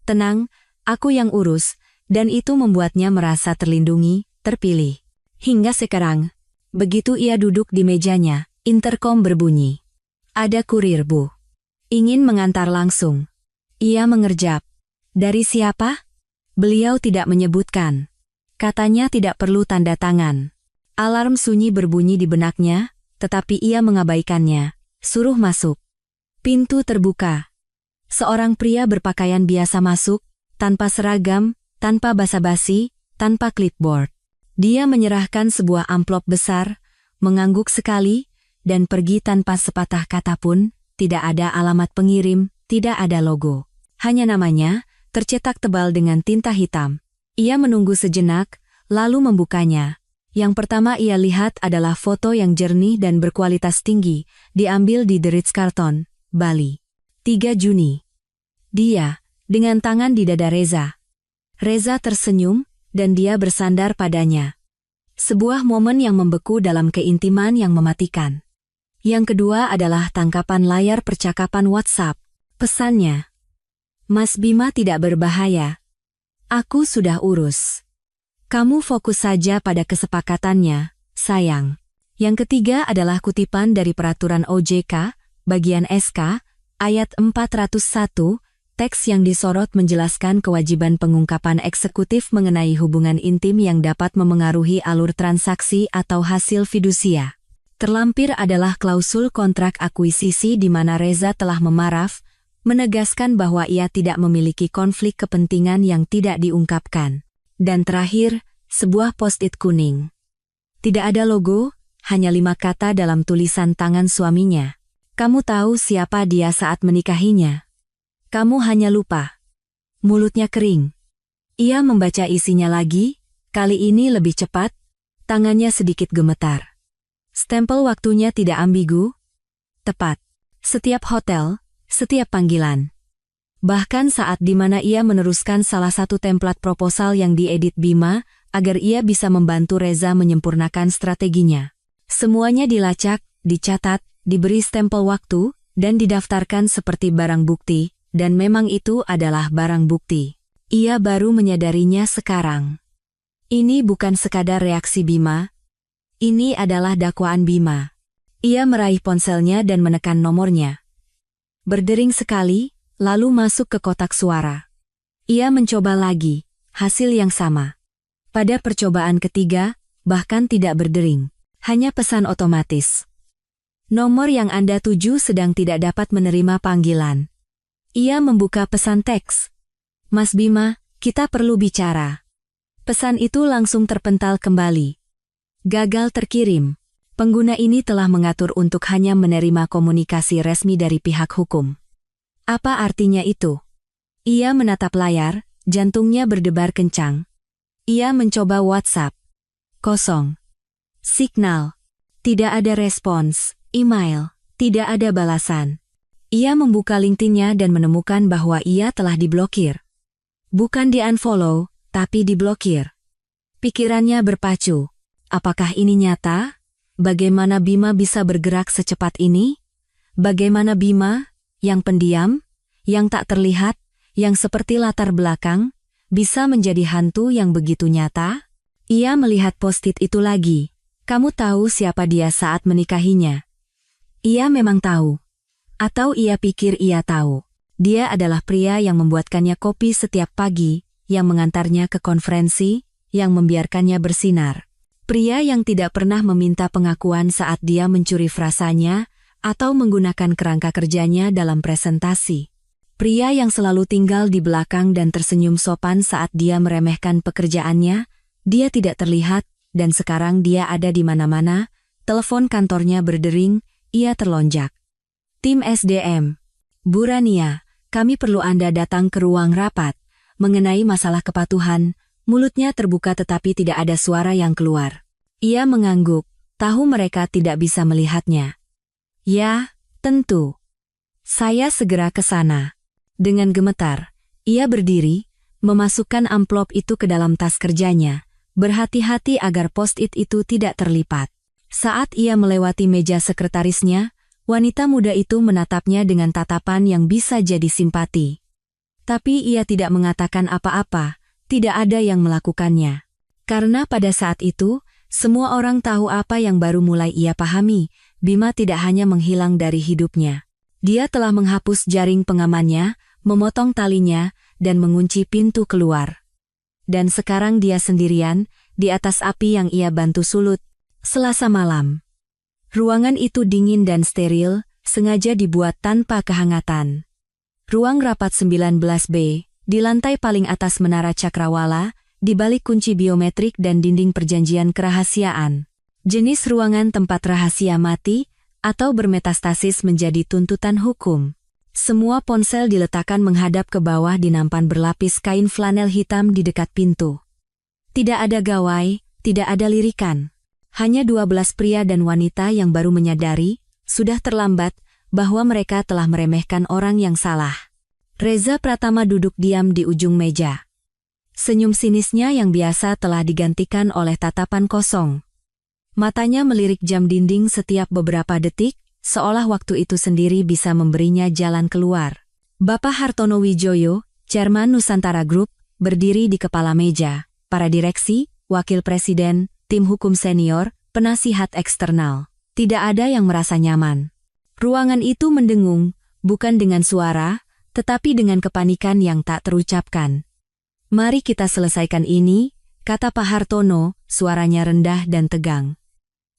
"Tenang, aku yang urus," dan itu membuatnya merasa terlindungi, terpilih. Hingga sekarang, begitu ia duduk di mejanya, interkom berbunyi. "Ada kurir, Bu. Ingin mengantar langsung." Ia mengerjap. "Dari siapa?" Beliau tidak menyebutkan. Katanya tidak perlu tanda tangan. Alarm sunyi berbunyi di benaknya, tetapi ia mengabaikannya. Suruh masuk. Pintu terbuka. Seorang pria berpakaian biasa masuk, tanpa seragam, tanpa basa-basi, tanpa clipboard. Dia menyerahkan sebuah amplop besar, mengangguk sekali, dan pergi tanpa sepatah kata pun. Tidak ada alamat pengirim, tidak ada logo. Hanya namanya, tercetak tebal dengan tinta hitam. Ia menunggu sejenak, lalu membukanya. Yang pertama ia lihat adalah foto yang jernih dan berkualitas tinggi, diambil di The Ritz-Carlton, Bali. 3 Juni. Dia, dengan tangan di dada Reza. Reza tersenyum, dan dia bersandar padanya. Sebuah momen yang membeku dalam keintiman yang mematikan. Yang kedua adalah tangkapan layar percakapan WhatsApp. Pesannya, "Mas Bima tidak berbahaya. Aku sudah urus. Kamu fokus saja pada kesepakatannya, sayang." Yang ketiga adalah kutipan dari Peraturan OJK, bagian SK, ayat 401, teks yang disorot menjelaskan kewajiban pengungkapan eksekutif mengenai hubungan intim yang dapat memengaruhi alur transaksi atau hasil fidusia. Terlampir adalah klausul kontrak akuisisi di mana Reza telah memaraf, menegaskan bahwa ia tidak memiliki konflik kepentingan yang tidak diungkapkan. Dan terakhir, sebuah post-it kuning. Tidak ada logo, hanya 5 kata dalam tulisan tangan suaminya. "Kamu tahu siapa dia saat menikahinya? Kamu hanya lupa." Mulutnya kering. Ia membaca isinya lagi, kali ini lebih cepat, tangannya sedikit gemetar. Stempel waktunya tidak ambigu, tepat. Setiap hotel, setiap panggilan. Bahkan saat di mana ia meneruskan salah satu template proposal yang diedit Bima, agar ia bisa membantu Reza menyempurnakan strateginya. Semuanya dilacak, dicatat, diberi stempel waktu, dan didaftarkan seperti barang bukti, dan memang itu adalah barang bukti. Ia baru menyadarinya sekarang. Ini bukan sekadar reaksi Bima. Ini adalah dakwaan Bima. Ia meraih ponselnya dan menekan nomornya. Berdering sekali, lalu masuk ke kotak suara. Ia mencoba lagi, hasil yang sama. Pada percobaan ketiga, bahkan tidak berdering. Hanya pesan otomatis. Nomor yang Anda tuju sedang tidak dapat menerima panggilan. Ia membuka pesan teks. Mas Bima, kita perlu bicara. Pesan itu langsung terpental kembali. Gagal terkirim. Pengguna ini telah mengatur untuk hanya menerima komunikasi resmi dari pihak hukum. Apa artinya itu? Ia menatap layar, jantungnya berdebar kencang. Ia mencoba WhatsApp. Kosong. Signal. Tidak ada respons. Email. Tidak ada balasan. Ia membuka LinkedIn-nya dan menemukan bahwa ia telah diblokir. Bukan di-unfollow, tapi diblokir. Pikirannya berpacu. Apakah ini nyata? Bagaimana Bima bisa bergerak secepat ini? Bagaimana Bima, yang pendiam, yang tak terlihat, yang seperti latar belakang, bisa menjadi hantu yang begitu nyata? Ia melihat post-it itu lagi. Kamu tahu siapa dia saat menikahinya? Ia memang tahu. Atau ia pikir ia tahu. Dia adalah pria yang membuatkannya kopi setiap pagi, yang mengantarnya ke konferensi, yang membiarkannya bersinar. Pria yang tidak pernah meminta pengakuan saat dia mencuri frasanya, atau menggunakan kerangka kerjanya dalam presentasi. Pria yang selalu tinggal di belakang dan tersenyum sopan saat dia meremehkan pekerjaannya, dia tidak terlihat, dan sekarang dia ada di mana-mana, telepon kantornya berdering, ia terlonjak. Tim SDM. Bu Rania, kami perlu Anda datang ke ruang rapat. Mengenai masalah kepatuhan, mulutnya terbuka tetapi tidak ada suara yang keluar. Ia mengangguk, tahu mereka tidak bisa melihatnya. Ya, tentu. Saya segera ke sana. Dengan gemetar, ia berdiri, memasukkan amplop itu ke dalam tas kerjanya, berhati-hati agar post-it itu tidak terlipat. Saat ia melewati meja sekretarisnya, wanita muda itu menatapnya dengan tatapan yang bisa jadi simpati. Tapi ia tidak mengatakan apa-apa, tidak ada yang melakukannya. Karena pada saat itu, semua orang tahu apa yang baru mulai ia pahami, Bima tidak hanya menghilang dari hidupnya. Dia telah menghapus jaring pengamannya, memotong talinya, dan mengunci pintu keluar. Dan sekarang dia sendirian, di atas api yang ia bantu sulut. Selasa malam. Ruangan itu dingin dan steril, sengaja dibuat tanpa kehangatan. Ruang rapat 19B, di lantai paling atas menara cakrawala, di balik kunci biometrik dan dinding perjanjian kerahasiaan. Jenis ruangan tempat rahasia mati, atau bermetastasis menjadi tuntutan hukum. Semua ponsel diletakkan menghadap ke bawah di nampan berlapis kain flanel hitam di dekat pintu. Tidak ada gawai, tidak ada lirikan. Hanya 12 pria dan wanita yang baru menyadari, sudah terlambat, bahwa mereka telah meremehkan orang yang salah. Reza Pratama duduk diam di ujung meja. Senyum sinisnya yang biasa telah digantikan oleh tatapan kosong. Matanya melirik jam dinding setiap beberapa detik, seolah waktu itu sendiri bisa memberinya jalan keluar. Bapak Hartono Wijoyo, Chairman Nusantara Group, berdiri di kepala meja. Para direksi, wakil presiden, tim hukum senior, penasihat eksternal. Tidak ada yang merasa nyaman. Ruangan itu mendengung, bukan dengan suara, tetapi dengan kepanikan yang tak terucapkan. Mari kita selesaikan ini, kata Pak Hartono, suaranya rendah dan tegang.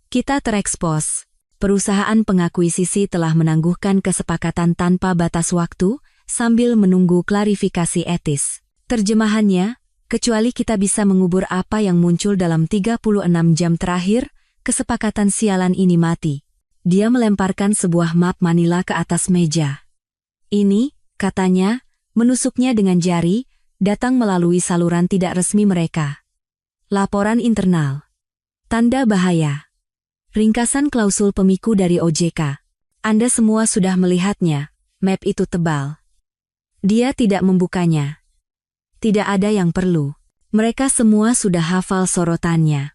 Kita terekspos. Perusahaan pengakuisisi telah menangguhkan kesepakatan tanpa batas waktu, sambil menunggu klarifikasi etis. Terjemahannya, kecuali kita bisa mengubur apa yang muncul dalam 36 jam terakhir, kesepakatan sialan ini mati. Dia melemparkan sebuah map Manila ke atas meja. Ini, katanya, menusuknya dengan jari, datang melalui saluran tidak resmi mereka. Laporan internal. Tanda bahaya. Ringkasan klausul pemiku dari OJK. Anda semua sudah melihatnya, map itu tebal. Dia tidak membukanya. Tidak ada yang perlu. Mereka semua sudah hafal sorotannya.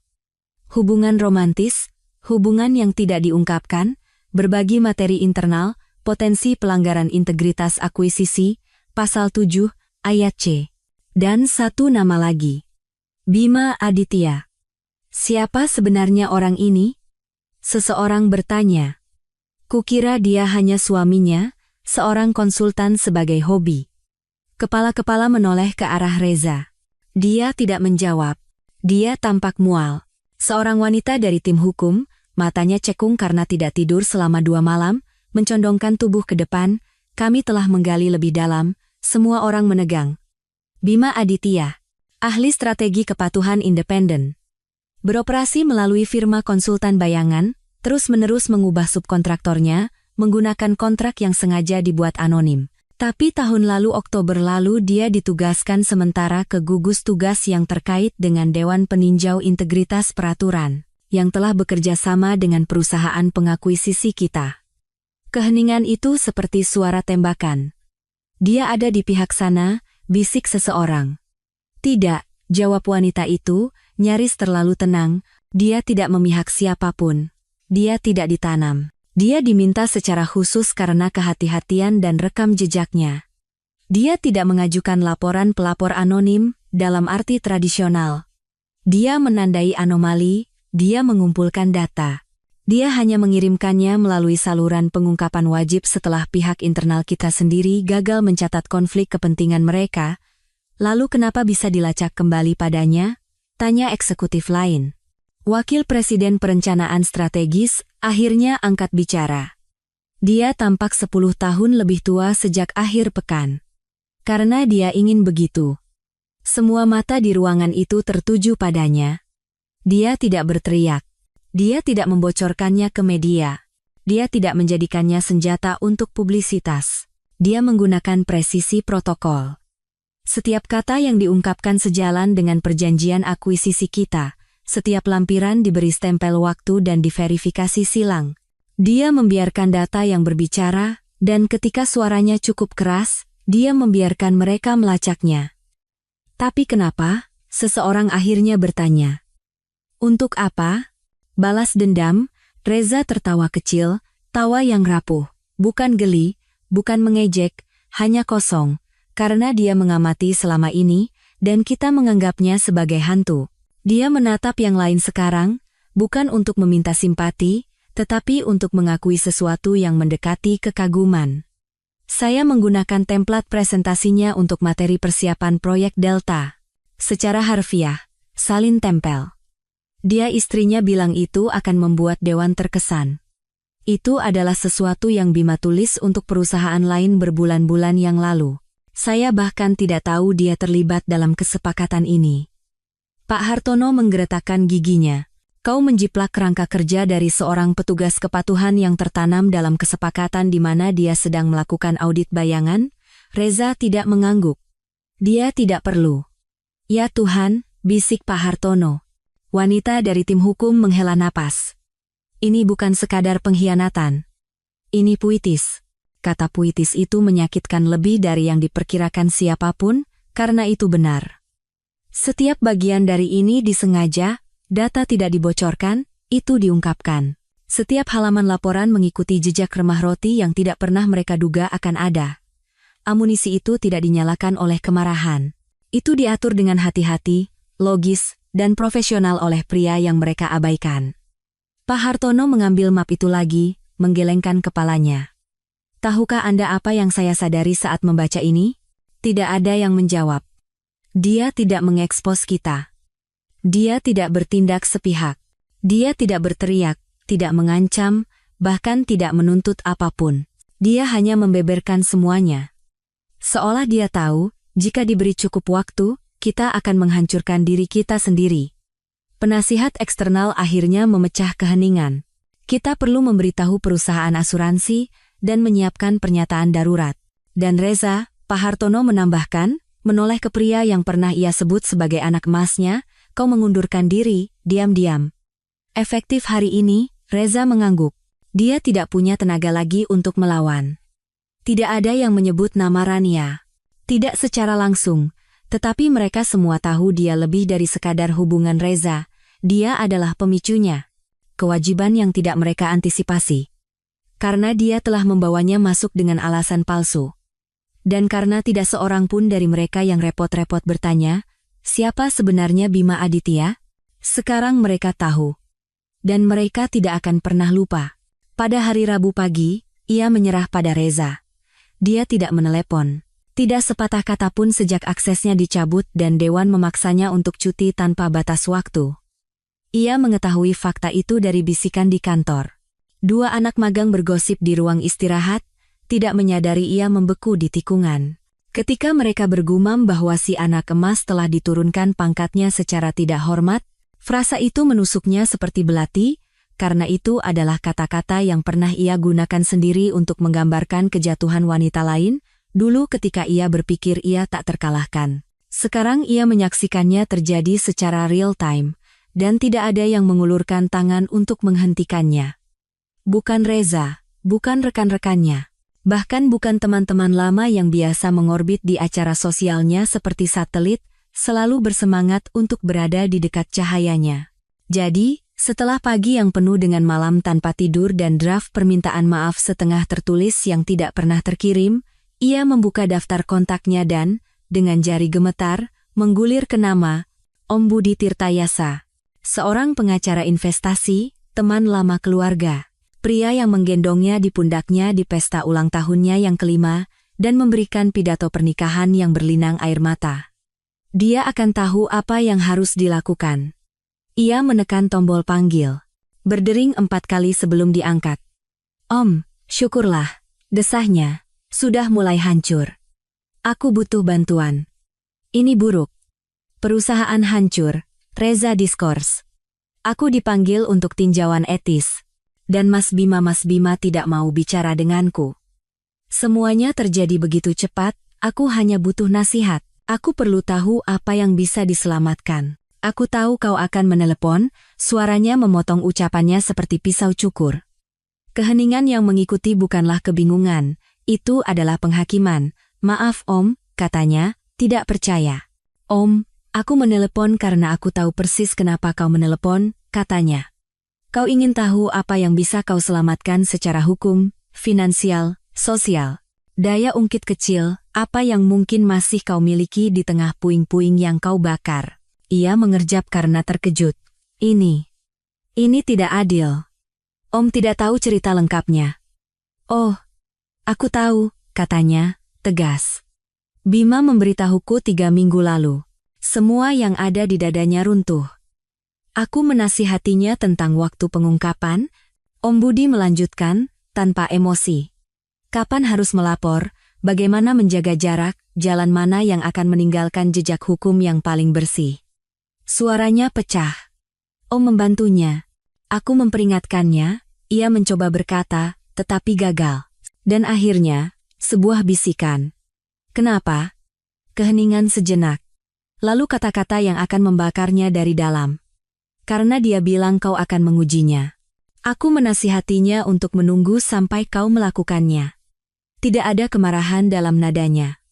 Hubungan romantis, hubungan yang tidak diungkapkan, berbagi materi internal, potensi pelanggaran integritas akuisisi, pasal 7, ayat C. Dan satu nama lagi. Bima Aditya. Siapa sebenarnya orang ini? Seseorang bertanya. Kukira dia hanya suaminya, seorang konsultan sebagai hobi. Kepala-kepala menoleh ke arah Reza. Dia tidak menjawab. Dia tampak mual. Seorang wanita dari tim hukum, matanya cekung karena tidak tidur selama 2 malam, mencondongkan tubuh ke depan. Kami telah menggali lebih dalam, semua orang menegang. Bima Aditya, ahli strategi kepatuhan independen. Beroperasi melalui firma konsultan bayangan, terus-menerus mengubah subkontraktornya, menggunakan kontrak yang sengaja dibuat anonim. Tapi tahun lalu Oktober lalu dia ditugaskan sementara ke gugus tugas yang terkait dengan Dewan Peninjau Integritas Peraturan, yang telah bekerja sama dengan perusahaan pengakuisisi kita. Keheningan itu seperti suara tembakan. Dia ada di pihak sana, bisik seseorang. Tidak, jawab wanita itu, nyaris terlalu tenang, dia tidak memihak siapapun. Dia tidak ditanam. Dia diminta secara khusus karena kehati-hatian dan rekam jejaknya. Dia tidak mengajukan laporan pelapor anonim, dalam arti tradisional. Dia menandai anomali, dia mengumpulkan data. Dia hanya mengirimkannya melalui saluran pengungkapan wajib setelah pihak internal kita sendiri gagal mencatat konflik kepentingan mereka. Lalu kenapa bisa dilacak kembali padanya? Tanya eksekutif lain. Wakil Presiden Perencanaan Strategis akhirnya angkat bicara. Dia tampak 10 tahun lebih tua sejak akhir pekan. Karena dia ingin begitu. Semua mata di ruangan itu tertuju padanya. Dia tidak berteriak. Dia tidak membocorkannya ke media. Dia tidak menjadikannya senjata untuk publisitas. Dia menggunakan presisi protokol. Setiap kata yang diungkapkan sejalan dengan perjanjian akuisisi kita. Setiap lampiran diberi stempel waktu dan diverifikasi silang. Dia membiarkan data yang berbicara, dan ketika suaranya cukup keras, dia membiarkan mereka melacaknya. Tapi kenapa? Seseorang akhirnya bertanya. Untuk apa? Balas dendam, Reza tertawa kecil, tawa yang rapuh. Bukan geli, bukan mengejek, hanya kosong, karena dia mengamati selama ini, dan kita menganggapnya sebagai hantu. Dia menatap yang lain sekarang, bukan untuk meminta simpati, tetapi untuk mengakui sesuatu yang mendekati kekaguman. Saya menggunakan template presentasinya untuk materi persiapan proyek Delta. Secara harfiah, salin tempel. Dia istrinya bilang itu akan membuat Dewan terkesan. Itu adalah sesuatu yang Bima tulis untuk perusahaan lain berbulan-bulan yang lalu. Saya bahkan tidak tahu dia terlibat dalam kesepakatan ini. Pak Hartono menggeretakkan giginya. Kau menjiplak kerangka kerja dari seorang petugas kepatuhan yang tertanam dalam kesepakatan di mana dia sedang melakukan audit bayangan? Reza tidak mengangguk. Dia tidak perlu. Ya Tuhan, bisik Pak Hartono. Wanita dari tim hukum menghela napas. Ini bukan sekadar pengkhianatan. Ini puitis. Kata puitis itu menyakitkan lebih dari yang diperkirakan siapapun, karena itu benar. Setiap bagian dari ini disengaja, data tidak dibocorkan, itu diungkapkan. Setiap halaman laporan mengikuti jejak remah roti yang tidak pernah mereka duga akan ada. Amunisi itu tidak dinyalakan oleh kemarahan. Itu diatur dengan hati-hati, logis, dan profesional oleh pria yang mereka abaikan. Pak Hartono mengambil map itu lagi, menggelengkan kepalanya. Tahukah Anda apa yang saya sadari saat membaca ini? Tidak ada yang menjawab. Dia tidak mengekspos kita. Dia tidak bertindak sepihak. Dia tidak berteriak, tidak mengancam, bahkan tidak menuntut apapun. Dia hanya membeberkan semuanya. Seolah dia tahu, jika diberi cukup waktu, kita akan menghancurkan diri kita sendiri. Penasihat eksternal akhirnya memecah keheningan. Kita perlu memberitahu perusahaan asuransi dan menyiapkan pernyataan darurat. Dan Reza, Pak Hartono menambahkan, menoleh ke pria yang pernah ia sebut sebagai anak emasnya, kau mengundurkan diri, diam-diam. Efektif hari ini, Reza mengangguk. Dia tidak punya tenaga lagi untuk melawan. Tidak ada yang menyebut nama Rania. Tidak secara langsung, tetapi mereka semua tahu dia lebih dari sekadar hubungan Reza. Dia adalah pemicunya. Kewajiban yang tidak mereka antisipasi. Karena dia telah membawanya masuk dengan alasan palsu. Dan karena tidak seorang pun dari mereka yang repot-repot bertanya, siapa sebenarnya Bima Aditya? Sekarang mereka tahu. Dan mereka tidak akan pernah lupa. Pada hari Rabu pagi, ia menyerah pada Reza. Dia tidak menelepon. Tidak sepatah kata pun sejak aksesnya dicabut dan Dewan memaksanya untuk cuti tanpa batas waktu. Ia mengetahui fakta itu dari bisikan di kantor. 2 anak magang bergosip di ruang istirahat, tidak menyadari ia membeku di tikungan. Ketika mereka bergumam bahwa si anak emas telah diturunkan pangkatnya secara tidak hormat, frasa itu menusuknya seperti belati, karena itu adalah kata-kata yang pernah ia gunakan sendiri untuk menggambarkan kejatuhan wanita lain, dulu ketika ia berpikir ia tak terkalahkan. Sekarang ia menyaksikannya terjadi secara real time, dan tidak ada yang mengulurkan tangan untuk menghentikannya. Bukan Reza, bukan rekan-rekannya, bahkan bukan teman-teman lama yang biasa mengorbit di acara sosialnya seperti satelit, selalu bersemangat untuk berada di dekat cahayanya. Jadi, setelah pagi yang penuh dengan malam tanpa tidur dan draft permintaan maaf setengah tertulis yang tidak pernah terkirim, ia membuka daftar kontaknya dan, dengan jari gemetar, menggulir ke nama Om Budi Tirtayasa, seorang pengacara investasi, teman lama keluarga. Pria yang menggendongnya di pundaknya di pesta ulang tahunnya yang kelima, dan memberikan pidato pernikahan yang berlinang air mata. Dia akan tahu apa yang harus dilakukan. Ia menekan tombol panggil. Berdering 4 kali sebelum diangkat. Om, syukurlah, desahnya, sudah mulai hancur. Aku butuh bantuan. Ini buruk. Perusahaan hancur, Reza diskors. Aku dipanggil untuk tinjauan etis. Dan Mas Bima tidak mau bicara denganku. Semuanya terjadi begitu cepat, aku hanya butuh nasihat. Aku perlu tahu apa yang bisa diselamatkan. Aku tahu kau akan menelepon, suaranya memotong ucapannya seperti pisau cukur. Keheningan yang mengikuti bukanlah kebingungan, itu adalah penghakiman. Maaf Om, katanya, tidak percaya. Om, aku menelepon karena aku tahu persis kenapa kau menelepon, katanya. Kau ingin tahu apa yang bisa kau selamatkan secara hukum, finansial, sosial. Daya ungkit kecil, apa yang mungkin masih kau miliki di tengah puing-puing yang kau bakar. Ia mengerjap karena terkejut. Ini tidak adil. Om tidak tahu cerita lengkapnya. Oh, aku tahu, katanya, tegas. Bima memberitahuku 3 minggu lalu. Semua yang ada di dadanya runtuh. Aku menasihatinya tentang waktu pengungkapan. Om Budi melanjutkan, tanpa emosi. Kapan harus melapor, bagaimana menjaga jarak, jalan mana yang akan meninggalkan jejak hukum yang paling bersih. Suaranya pecah. Om membantunya. Aku memperingatkannya, ia mencoba berkata, tetapi gagal. Dan akhirnya, sebuah bisikan. Kenapa? Keheningan sejenak. Lalu kata-kata yang akan membakarnya dari dalam. Karena dia bilang kau akan mengujinya. Aku menasihatinya untuk menunggu sampai kau melakukannya. Tidak ada kemarahan dalam nadanya.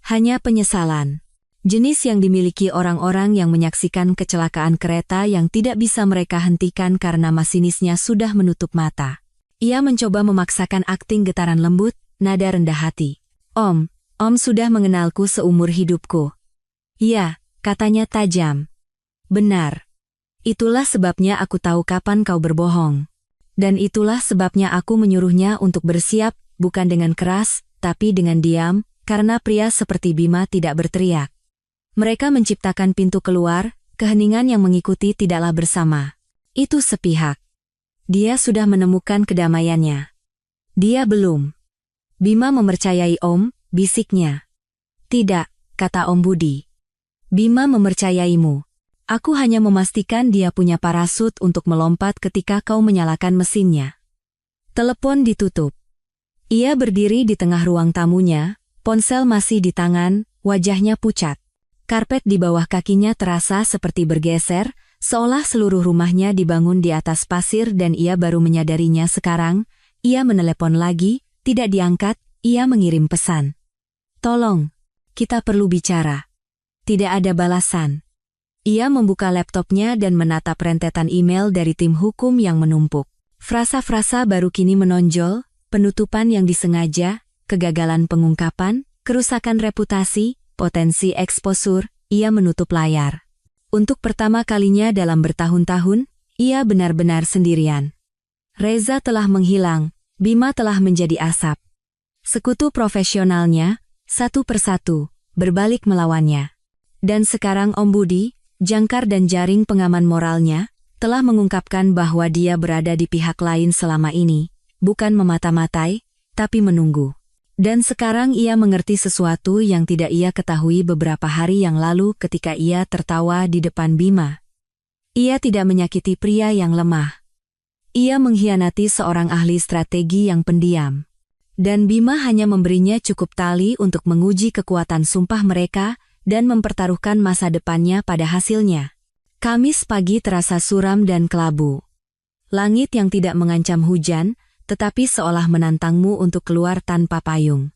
Hanya penyesalan. Jenis yang dimiliki orang-orang yang menyaksikan kecelakaan kereta yang tidak bisa mereka hentikan karena masinisnya sudah menutup mata. Ia mencoba memaksakan akting getaran lembut, nada rendah hati. Om sudah mengenalku seumur hidupku. Ya, katanya tajam. Benar. Itulah sebabnya aku tahu kapan kau berbohong. Dan itulah sebabnya aku menyuruhnya untuk bersiap, bukan dengan keras, tapi dengan diam, karena pria seperti Bima tidak berteriak. Mereka menciptakan pintu keluar, keheningan yang mengikuti tidaklah bersama. Itu sepihak. Dia sudah menemukan kedamaiannya. Dia belum. Bima mempercayai Om, bisiknya. Tidak, kata Om Budi. Bima mempercayaimu. Aku hanya memastikan dia punya parasut untuk melompat ketika kau menyalakan mesinnya. Telepon ditutup. Ia berdiri di tengah ruang tamunya, ponsel masih di tangan, wajahnya pucat. Karpet di bawah kakinya terasa seperti bergeser, seolah seluruh rumahnya dibangun di atas pasir dan ia baru menyadarinya sekarang. Ia menelepon lagi, tidak diangkat, ia mengirim pesan. Tolong, kita perlu bicara. Tidak ada balasan. Ia membuka laptopnya dan menatap rentetan email dari tim hukum yang menumpuk. Frasa-frasa baru kini menonjol, penutupan yang disengaja, kegagalan pengungkapan, Kerusakan reputasi, potensi eksposur, ia menutup layar. Untuk pertama kalinya dalam bertahun-tahun, ia benar-benar sendirian. Reza telah menghilang, Bima telah menjadi asap. Sekutu profesionalnya, satu persatu, berbalik melawannya. Dan sekarang Om Budi, jangkar dan jaring pengaman moralnya, telah mengungkapkan bahwa dia berada di pihak lain selama ini, bukan memata-matai, tapi menunggu. Dan sekarang ia mengerti sesuatu yang tidak ia ketahui beberapa hari yang lalu ketika ia tertawa di depan Bima. Ia tidak menyakiti pria yang lemah. Ia mengkhianati seorang ahli strategi yang pendiam. Dan Bima hanya memberinya cukup tali untuk menguji kekuatan sumpah mereka dan mempertaruhkan masa depannya pada hasilnya. Kamis pagi terasa suram dan kelabu. Langit yang tidak mengancam hujan, tetapi seolah menantangmu untuk keluar tanpa payung.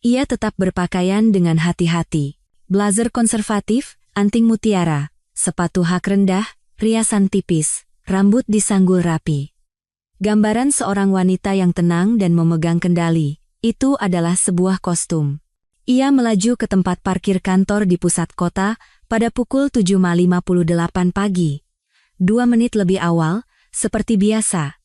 Ia tetap berpakaian dengan hati-hati. Blazer konservatif, anting mutiara, sepatu hak rendah, riasan tipis, rambut disanggul rapi. Gambaran seorang wanita yang tenang dan memegang kendali, itu adalah sebuah kostum. Ia melaju ke tempat parkir kantor di pusat kota pada pukul 7.58 pagi. 2 menit lebih awal, seperti biasa,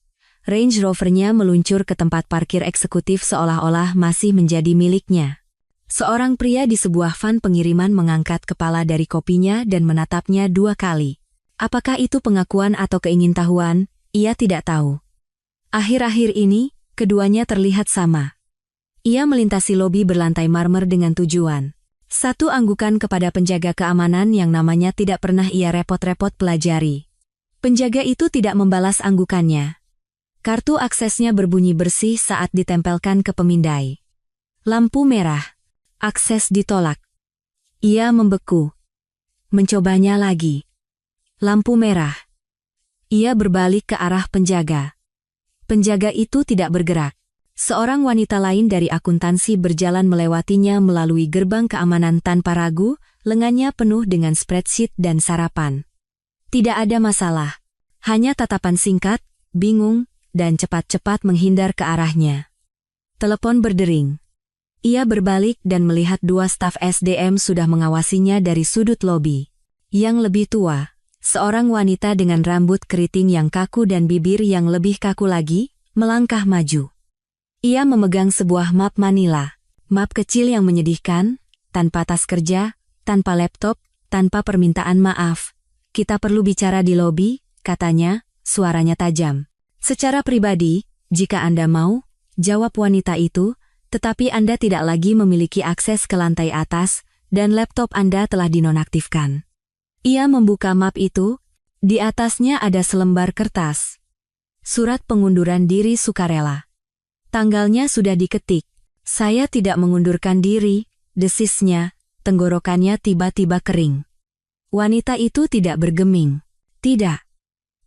Range Rover-nya meluncur ke tempat parkir eksekutif seolah-olah masih menjadi miliknya. Seorang pria di sebuah van pengiriman mengangkat kepala dari kopinya dan menatapnya 2 kali. Apakah itu pengakuan atau keingintahuan? Ia tidak tahu. Akhir-akhir ini, keduanya terlihat sama. Ia melintasi lobi berlantai marmer dengan tujuan. Satu anggukan kepada penjaga keamanan yang namanya tidak pernah ia repot-repot pelajari. Penjaga itu tidak membalas anggukannya. Kartu aksesnya berbunyi bersih saat ditempelkan ke pemindai. Lampu merah. Akses ditolak. Ia membeku. Mencobanya lagi. Lampu merah. Ia berbalik ke arah penjaga. Penjaga itu tidak bergerak. Seorang wanita lain dari akuntansi berjalan melewatinya melalui gerbang keamanan tanpa ragu, lengannya penuh dengan spreadsheet dan sarapan. Tidak ada masalah. Hanya tatapan singkat, bingung, dan cepat-cepat menghindar ke arahnya. Telepon berdering. Ia berbalik dan melihat 2 staf SDM sudah mengawasinya dari sudut lobi. Yang lebih tua, seorang wanita dengan rambut keriting yang kaku dan bibir yang lebih kaku lagi, melangkah maju. Ia memegang sebuah map manila, map kecil yang menyedihkan, tanpa tas kerja, tanpa laptop, tanpa permintaan maaf. Kita perlu bicara di lobi, katanya, suaranya tajam. Secara pribadi, jika Anda mau, jawab wanita itu, tetapi Anda tidak lagi memiliki akses ke lantai atas, dan laptop Anda telah dinonaktifkan. Ia membuka map itu, di atasnya ada selembar kertas. Surat pengunduran diri sukarela. Tanggalnya sudah diketik. Saya tidak mengundurkan diri, desisnya, tenggorokannya tiba-tiba kering. Wanita itu tidak bergeming. Tidak.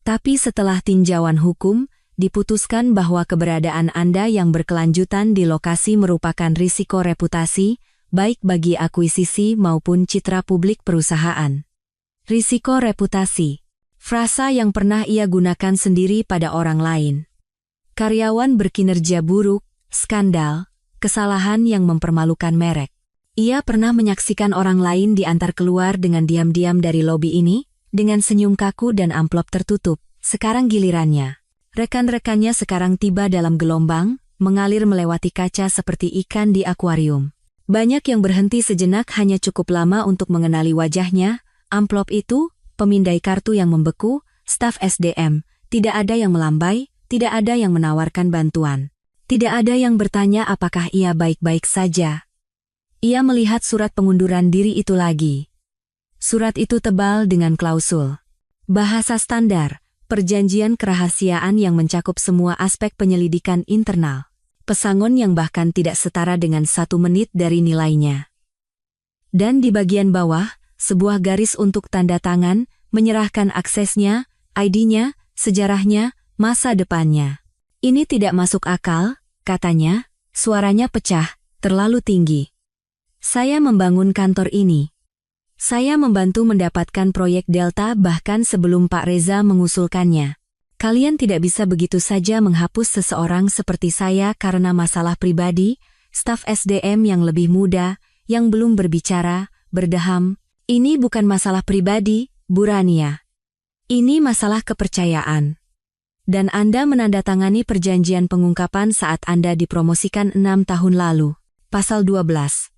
Tapi setelah tinjauan hukum, diputuskan bahwa keberadaan Anda yang berkelanjutan di lokasi merupakan risiko reputasi, baik bagi akuisisi maupun citra publik perusahaan. Risiko reputasi. Frasa yang pernah ia gunakan sendiri pada orang lain. Karyawan berkinerja buruk, skandal, kesalahan yang mempermalukan merek. Ia pernah menyaksikan orang lain diantar keluar dengan diam-diam dari lobi ini, dengan senyum kaku dan amplop tertutup. Sekarang gilirannya. Rekan-rekannya sekarang tiba dalam gelombang, mengalir melewati kaca seperti ikan di akuarium. Banyak yang berhenti sejenak hanya cukup lama untuk mengenali wajahnya, amplop itu, pemindai kartu yang membeku, staf SDM, tidak ada yang melambai, tidak ada yang menawarkan bantuan. Tidak ada yang bertanya apakah ia baik-baik saja. Ia melihat surat pengunduran diri itu lagi. Surat itu tebal dengan klausul. Bahasa standar, perjanjian kerahasiaan yang mencakup semua aspek penyelidikan internal. Pesangon yang bahkan tidak setara dengan 1 menit dari nilainya. Dan di bagian bawah, sebuah garis untuk tanda tangan, menyerahkan aksesnya, ID-nya, sejarahnya, masa depannya. Ini tidak masuk akal, katanya, suaranya pecah, terlalu tinggi. Saya membangun kantor ini. Saya membantu mendapatkan proyek Delta bahkan sebelum Pak Reza mengusulkannya. Kalian tidak bisa begitu saja menghapus seseorang seperti saya karena masalah pribadi. Staf SDM yang lebih muda, yang belum berbicara, berdeham. Ini bukan masalah pribadi, Bu Rania. Ini masalah kepercayaan. Dan Anda menandatangani perjanjian pengungkapan saat Anda dipromosikan 6 tahun lalu. Pasal 12.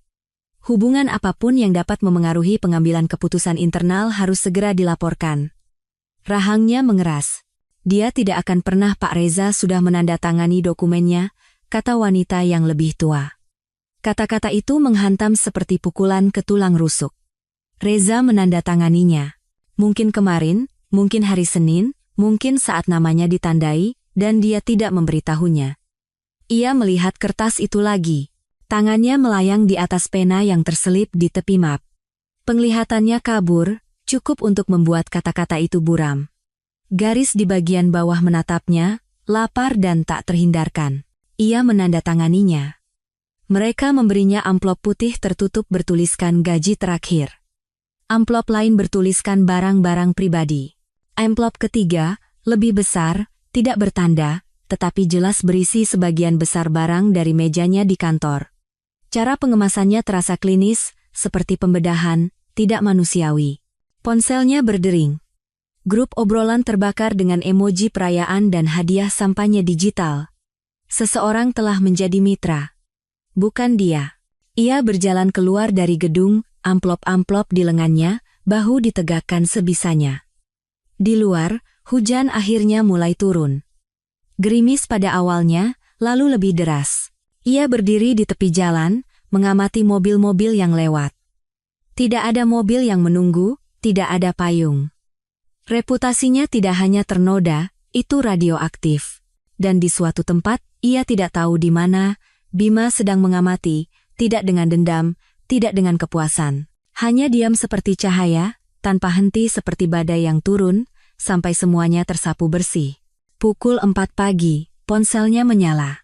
Hubungan apapun yang dapat memengaruhi pengambilan keputusan internal harus segera dilaporkan. Rahangnya mengeras. Dia tidak akan pernah. Pak Reza sudah menandatangani dokumennya, kata wanita yang lebih tua. Kata-kata itu menghantam seperti pukulan ke tulang rusuk. Reza menandatanganinya. Mungkin kemarin, mungkin hari Senin, mungkin saat namanya ditandai, dan dia tidak memberitahunya. Ia melihat kertas itu lagi. Tangannya melayang di atas pena yang terselip di tepi map. Penglihatannya kabur, cukup untuk membuat kata-kata itu buram. Garis di bagian bawah menatapnya, lapar dan tak terhindarkan. Ia menandatanganinya. Mereka memberinya amplop putih tertutup bertuliskan gaji terakhir. Amplop lain bertuliskan barang-barang pribadi. Amplop ketiga, lebih besar, tidak bertanda, tetapi jelas berisi sebagian besar barang dari mejanya di kantor. Cara pengemasannya terasa klinis, seperti pembedahan, tidak manusiawi. Ponselnya berdering. Grup obrolan terbakar dengan emoji perayaan dan hadiah sampahnya digital. Seseorang telah menjadi mitra. Bukan dia. Ia berjalan keluar dari gedung, amplop-amplop di lengannya, bahu ditegakkan sebisanya. Di luar, hujan akhirnya mulai turun. Gerimis pada awalnya, lalu lebih deras. Ia berdiri di tepi jalan, mengamati mobil-mobil yang lewat. Tidak ada mobil yang menunggu, tidak ada payung. Reputasinya tidak hanya ternoda, itu radioaktif. Dan di suatu tempat, ia tidak tahu di mana, Bima sedang mengamati, tidak dengan dendam, tidak dengan kepuasan. Hanya diam seperti cahaya, tanpa henti seperti badai yang turun, sampai semuanya tersapu bersih. Pukul 4 pagi, ponselnya menyala.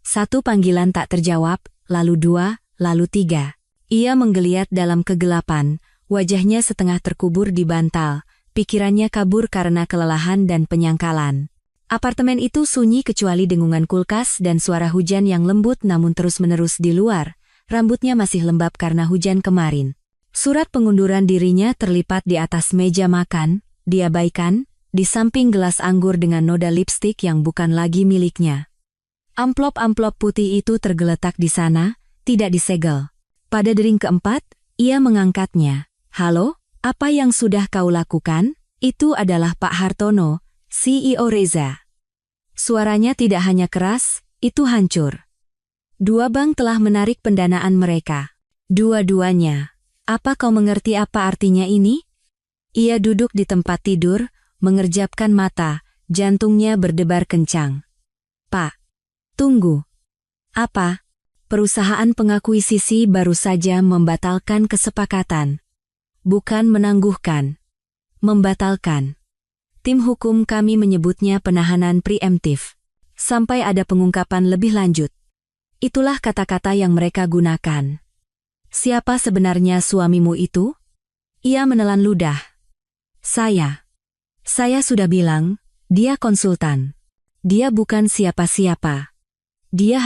1 panggilan tak terjawab, lalu 2, lalu 3. Ia menggeliat dalam kegelapan, wajahnya setengah terkubur di bantal, pikirannya kabur karena kelelahan dan penyangkalan. Apartemen itu sunyi kecuali dengungan kulkas dan suara hujan yang lembut namun terus-menerus di luar. Rambutnya masih lembab karena hujan kemarin. Surat pengunduran dirinya terlipat di atas meja makan, diabaikan, di samping gelas anggur dengan noda lipstik yang bukan lagi miliknya. Amplop-amplop putih itu tergeletak di sana, tidak disegel. Pada dering keempat, ia mengangkatnya. Halo, apa yang sudah kau lakukan? Itu adalah Pak Hartono, CEO Reza. Suaranya tidak hanya keras, itu hancur. 2 bank telah menarik pendanaan mereka. Dua-duanya. Apa kau mengerti apa artinya ini? Ia duduk di tempat tidur, mengerjapkan mata, jantungnya berdebar kencang. Pak, tunggu. Apa? Perusahaan pengakuisisi baru saja membatalkan kesepakatan. Bukan menangguhkan. Membatalkan. Tim hukum kami menyebutnya penahanan preemptif. Sampai ada pengungkapan lebih lanjut. Itulah kata-kata yang mereka gunakan. Siapa sebenarnya suamimu itu? Ia menelan ludah. Saya sudah bilang, dia konsultan. Dia bukan siapa-siapa. Dia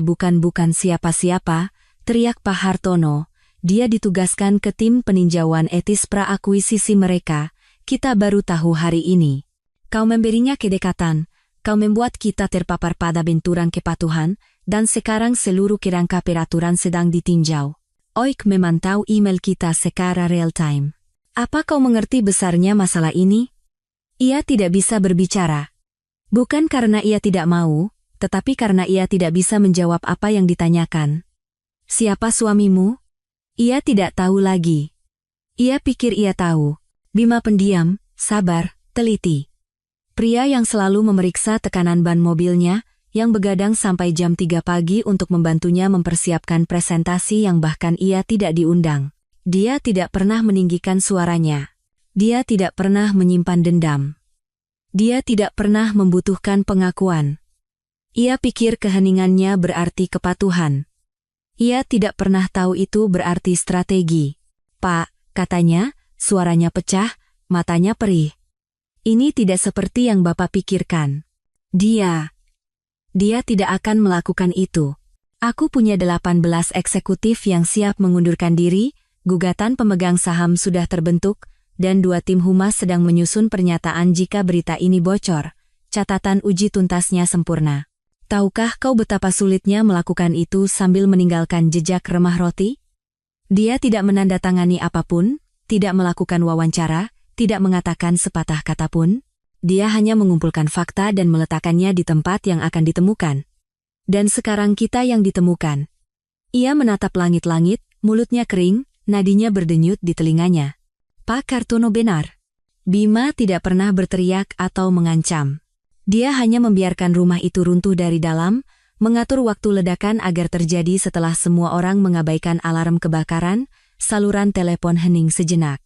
bukan siapa-siapa, teriak Pak Hartono. Dia ditugaskan ke tim peninjauan etis pra-akuisisi mereka. Kita baru tahu hari ini. Kau memberinya kedekatan, kau membuat kita terpapar pada benturan kepatuhan, dan sekarang seluruh kerangka peraturan sedang ditinjau. Oik memantau email kita secara real-time. Apa kau mengerti besarnya masalah ini? Ia tidak bisa berbicara. Bukan karena ia tidak mau, tetapi karena ia tidak bisa menjawab apa yang ditanyakan. Siapa suamimu? Ia tidak tahu lagi. Ia pikir ia tahu. Bima pendiam, sabar, teliti. Pria yang selalu memeriksa tekanan ban mobilnya, yang begadang sampai jam 3 pagi untuk membantunya mempersiapkan presentasi yang bahkan ia tidak diundang. Dia tidak pernah meninggikan suaranya. Dia tidak pernah menyimpan dendam. Dia tidak pernah membutuhkan pengakuan. Ia pikir keheningannya berarti kepatuhan. Ia tidak pernah tahu itu berarti strategi. Pak, katanya, suaranya pecah, matanya perih. Ini tidak seperti yang Bapak pikirkan. Dia tidak akan melakukan itu. Aku punya 18 eksekutif yang siap mengundurkan diri, gugatan pemegang saham sudah terbentuk, dan 2 tim humas sedang menyusun pernyataan jika berita ini bocor. Catatan uji tuntasnya sempurna. Tahukah kau betapa sulitnya melakukan itu sambil meninggalkan jejak remah roti? Dia tidak menandatangani apapun, tidak melakukan wawancara, tidak mengatakan sepatah kata pun. Dia hanya mengumpulkan fakta dan meletakkannya di tempat yang akan ditemukan. Dan sekarang kita yang ditemukan. Ia menatap langit-langit, mulutnya kering, nadinya berdenyut di telinganya. Pak Kartono benar. Bima tidak pernah berteriak atau mengancam. Dia hanya membiarkan rumah itu runtuh dari dalam, mengatur waktu ledakan agar terjadi setelah semua orang mengabaikan alarm kebakaran, saluran telepon hening sejenak.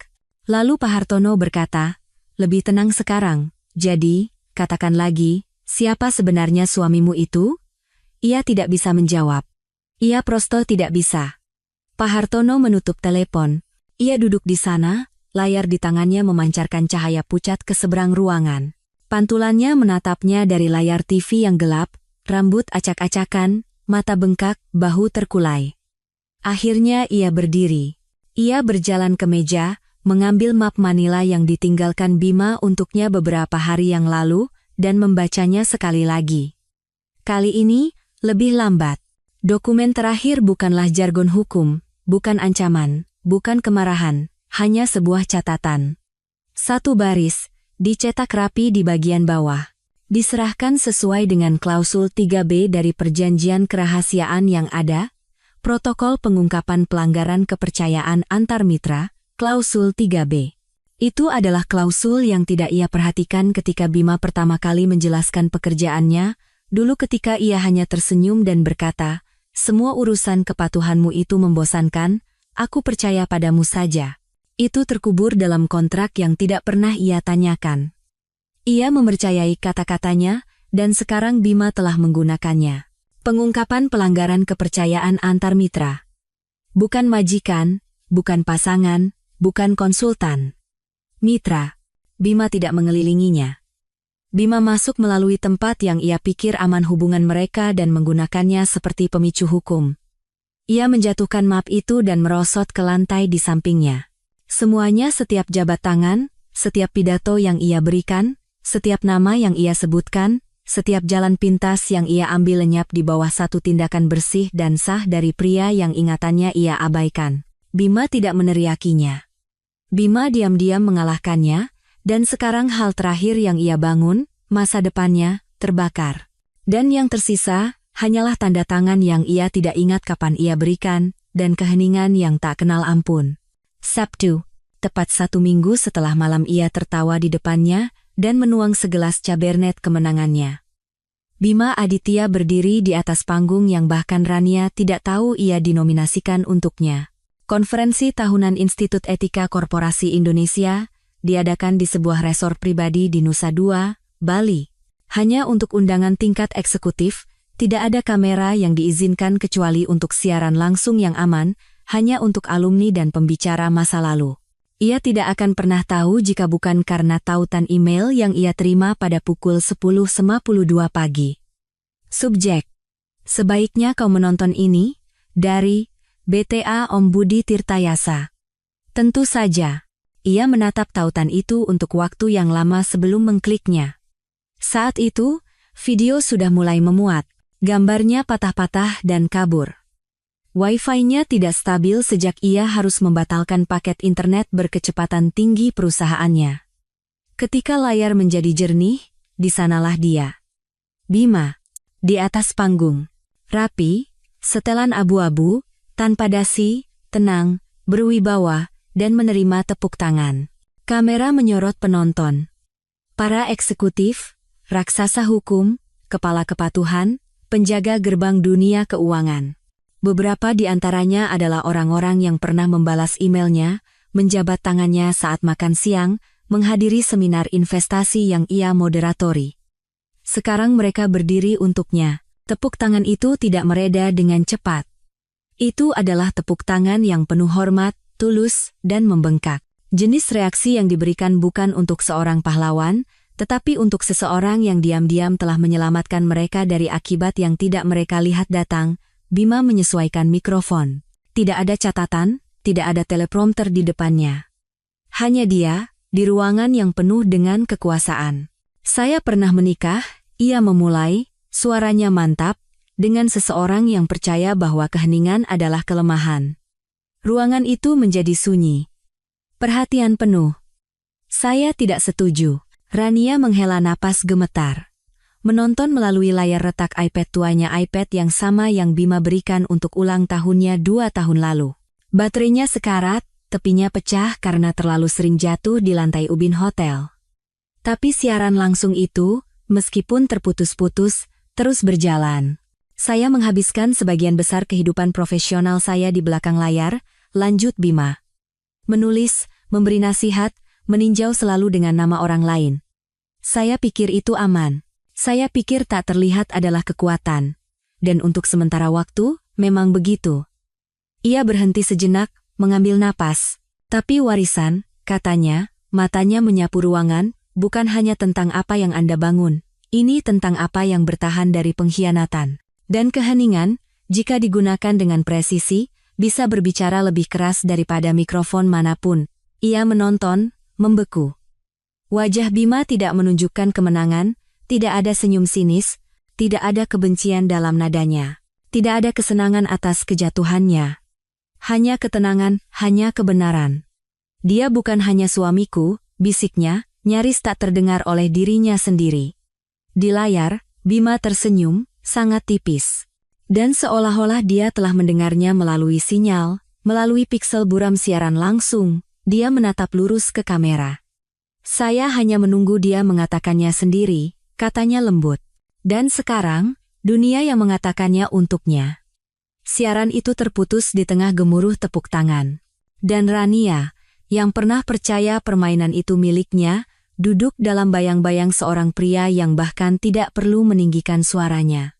Lalu Pak Hartono berkata, lebih tenang sekarang, jadi, katakan lagi, siapa sebenarnya suamimu itu? Ia tidak bisa menjawab. Ia prosto tidak bisa. Pak Hartono menutup telepon. Ia duduk di sana, layar di tangannya memancarkan cahaya pucat ke seberang ruangan. Pantulannya menatapnya dari layar TV yang gelap, rambut acak-acakan, mata bengkak, bahu terkulai. Akhirnya ia berdiri. Ia berjalan ke meja, mengambil map Manila yang ditinggalkan Bima untuknya beberapa hari yang lalu, dan membacanya sekali lagi. Kali ini, lebih lambat. Dokumen terakhir bukanlah jargon hukum, bukan ancaman, bukan kemarahan, hanya sebuah catatan. Satu baris, dicetak rapi di bagian bawah. Diserahkan sesuai dengan klausul 3B dari perjanjian kerahasiaan yang ada, protokol pengungkapan pelanggaran kepercayaan antar mitra, klausul 3B. Itu adalah klausul yang tidak ia perhatikan ketika Bima pertama kali menjelaskan pekerjaannya, dulu ketika ia hanya tersenyum dan berkata, semua urusan kepatuhanmu itu membosankan, aku percaya padamu saja. Itu terkubur dalam kontrak yang tidak pernah ia tanyakan. Ia mempercayai kata-katanya, dan sekarang Bima telah menggunakannya. Pengungkapan pelanggaran kepercayaan antar mitra. Bukan majikan, bukan pasangan, bukan konsultan. Mitra. Bima tidak mengelilinginya. Bima masuk melalui tempat yang ia pikir aman hubungan mereka dan menggunakannya seperti pemicu hukum. Ia menjatuhkan map itu dan merosot ke lantai di sampingnya. Semuanya, setiap jabat tangan, setiap pidato yang ia berikan, setiap nama yang ia sebutkan, setiap jalan pintas yang ia ambil lenyap di bawah satu tindakan bersih dan sah dari pria yang ingatannya ia abaikan. Bima tidak meneriakinya. Bima diam-diam mengalahkannya, dan sekarang hal terakhir yang ia bangun, masa depannya, terbakar. Dan yang tersisa, hanyalah tanda tangan yang ia tidak ingat kapan ia berikan, dan keheningan yang tak kenal ampun. Sabtu, tepat 1 minggu setelah malam ia tertawa di depannya, dan menuang segelas cabernet kemenangannya. Bima Aditya berdiri di atas panggung yang bahkan Rania tidak tahu ia dinominasikan untuknya. Konferensi tahunan Institut Etika Korporasi Indonesia, diadakan di sebuah resort pribadi di Nusa Dua, Bali. Hanya untuk undangan tingkat eksekutif, tidak ada kamera yang diizinkan kecuali untuk siaran langsung yang aman, hanya untuk alumni dan pembicara masa lalu. Ia tidak akan pernah tahu jika bukan karena tautan email yang ia terima pada pukul 10.52 pagi. Subjek: sebaiknya kau menonton ini, dari BTA Om Budi Tirtayasa. Tentu saja. Ia menatap tautan itu untuk waktu yang lama sebelum mengkliknya. Saat itu, video sudah mulai memuat. Gambarnya patah-patah dan kabur. Wi-Fi-nya tidak stabil sejak ia harus membatalkan paket internet berkecepatan tinggi perusahaannya. Ketika layar menjadi jernih, di sanalah dia. Bima. Di atas panggung. Rapi, setelan abu-abu, tanpa dasi, tenang, berwibawa, dan menerima tepuk tangan. Kamera menyorot penonton. Para eksekutif, raksasa hukum, kepala kepatuhan, penjaga gerbang dunia keuangan. Beberapa di antaranya adalah orang-orang yang pernah membalas emailnya, menjabat tangannya saat makan siang, menghadiri seminar investasi yang ia moderatori. Sekarang mereka berdiri untuknya. Tepuk tangan itu tidak mereda dengan cepat. Itu adalah tepuk tangan yang penuh hormat, tulus, dan membengkak. Jenis reaksi yang diberikan bukan untuk seorang pahlawan, tetapi untuk seseorang yang diam-diam telah menyelamatkan mereka dari akibat yang tidak mereka lihat datang, Bima menyesuaikan mikrofon. Tidak ada catatan, tidak ada teleprompter di depannya. Hanya dia, di ruangan yang penuh dengan kekuasaan. Saya pernah menikah, ia memulai, suaranya mantap, dengan seseorang yang percaya bahwa keheningan adalah kelemahan. Ruangan itu menjadi sunyi. Perhatian penuh. Saya tidak setuju. Rania menghela napas gemetar. Menonton melalui layar retak iPad tuanya, iPad yang sama yang Bima berikan untuk ulang tahunnya 2 tahun lalu. Baterainya sekarat, tepinya pecah karena terlalu sering jatuh di lantai ubin hotel. Tapi siaran langsung itu, meskipun terputus-putus, terus berjalan. Saya menghabiskan sebagian besar kehidupan profesional saya di belakang layar, lanjut Bima. Menulis, memberi nasihat, meninjau selalu dengan nama orang lain. Saya pikir itu aman. Saya pikir tak terlihat adalah kekuatan. Dan untuk sementara waktu, memang begitu. Ia berhenti sejenak, mengambil napas. Tapi warisan, katanya, matanya menyapu ruangan, bukan hanya tentang apa yang Anda bangun. Ini tentang apa yang bertahan dari pengkhianatan. Dan keheningan, jika digunakan dengan presisi, bisa berbicara lebih keras daripada mikrofon manapun. Ia menonton, membeku. Wajah Bima tidak menunjukkan kemenangan, tidak ada senyum sinis, tidak ada kebencian dalam nadanya. Tidak ada kesenangan atas kejatuhannya. Hanya ketenangan, hanya kebenaran. Dia bukan hanya suamiku, bisiknya, nyaris tak terdengar oleh dirinya sendiri. Di layar, Bima tersenyum, sangat tipis. Dan seolah-olah dia telah mendengarnya melalui sinyal, melalui piksel buram siaran langsung. Dia menatap lurus ke kamera. Saya hanya menunggu dia mengatakannya sendiri, katanya lembut. Dan sekarang, dunia yang mengatakannya untuknya. Siaran itu terputus di tengah gemuruh tepuk tangan. Dan Rania, yang pernah percaya permainan itu miliknya, duduk dalam bayang-bayang seorang pria yang bahkan tidak perlu meninggikan suaranya.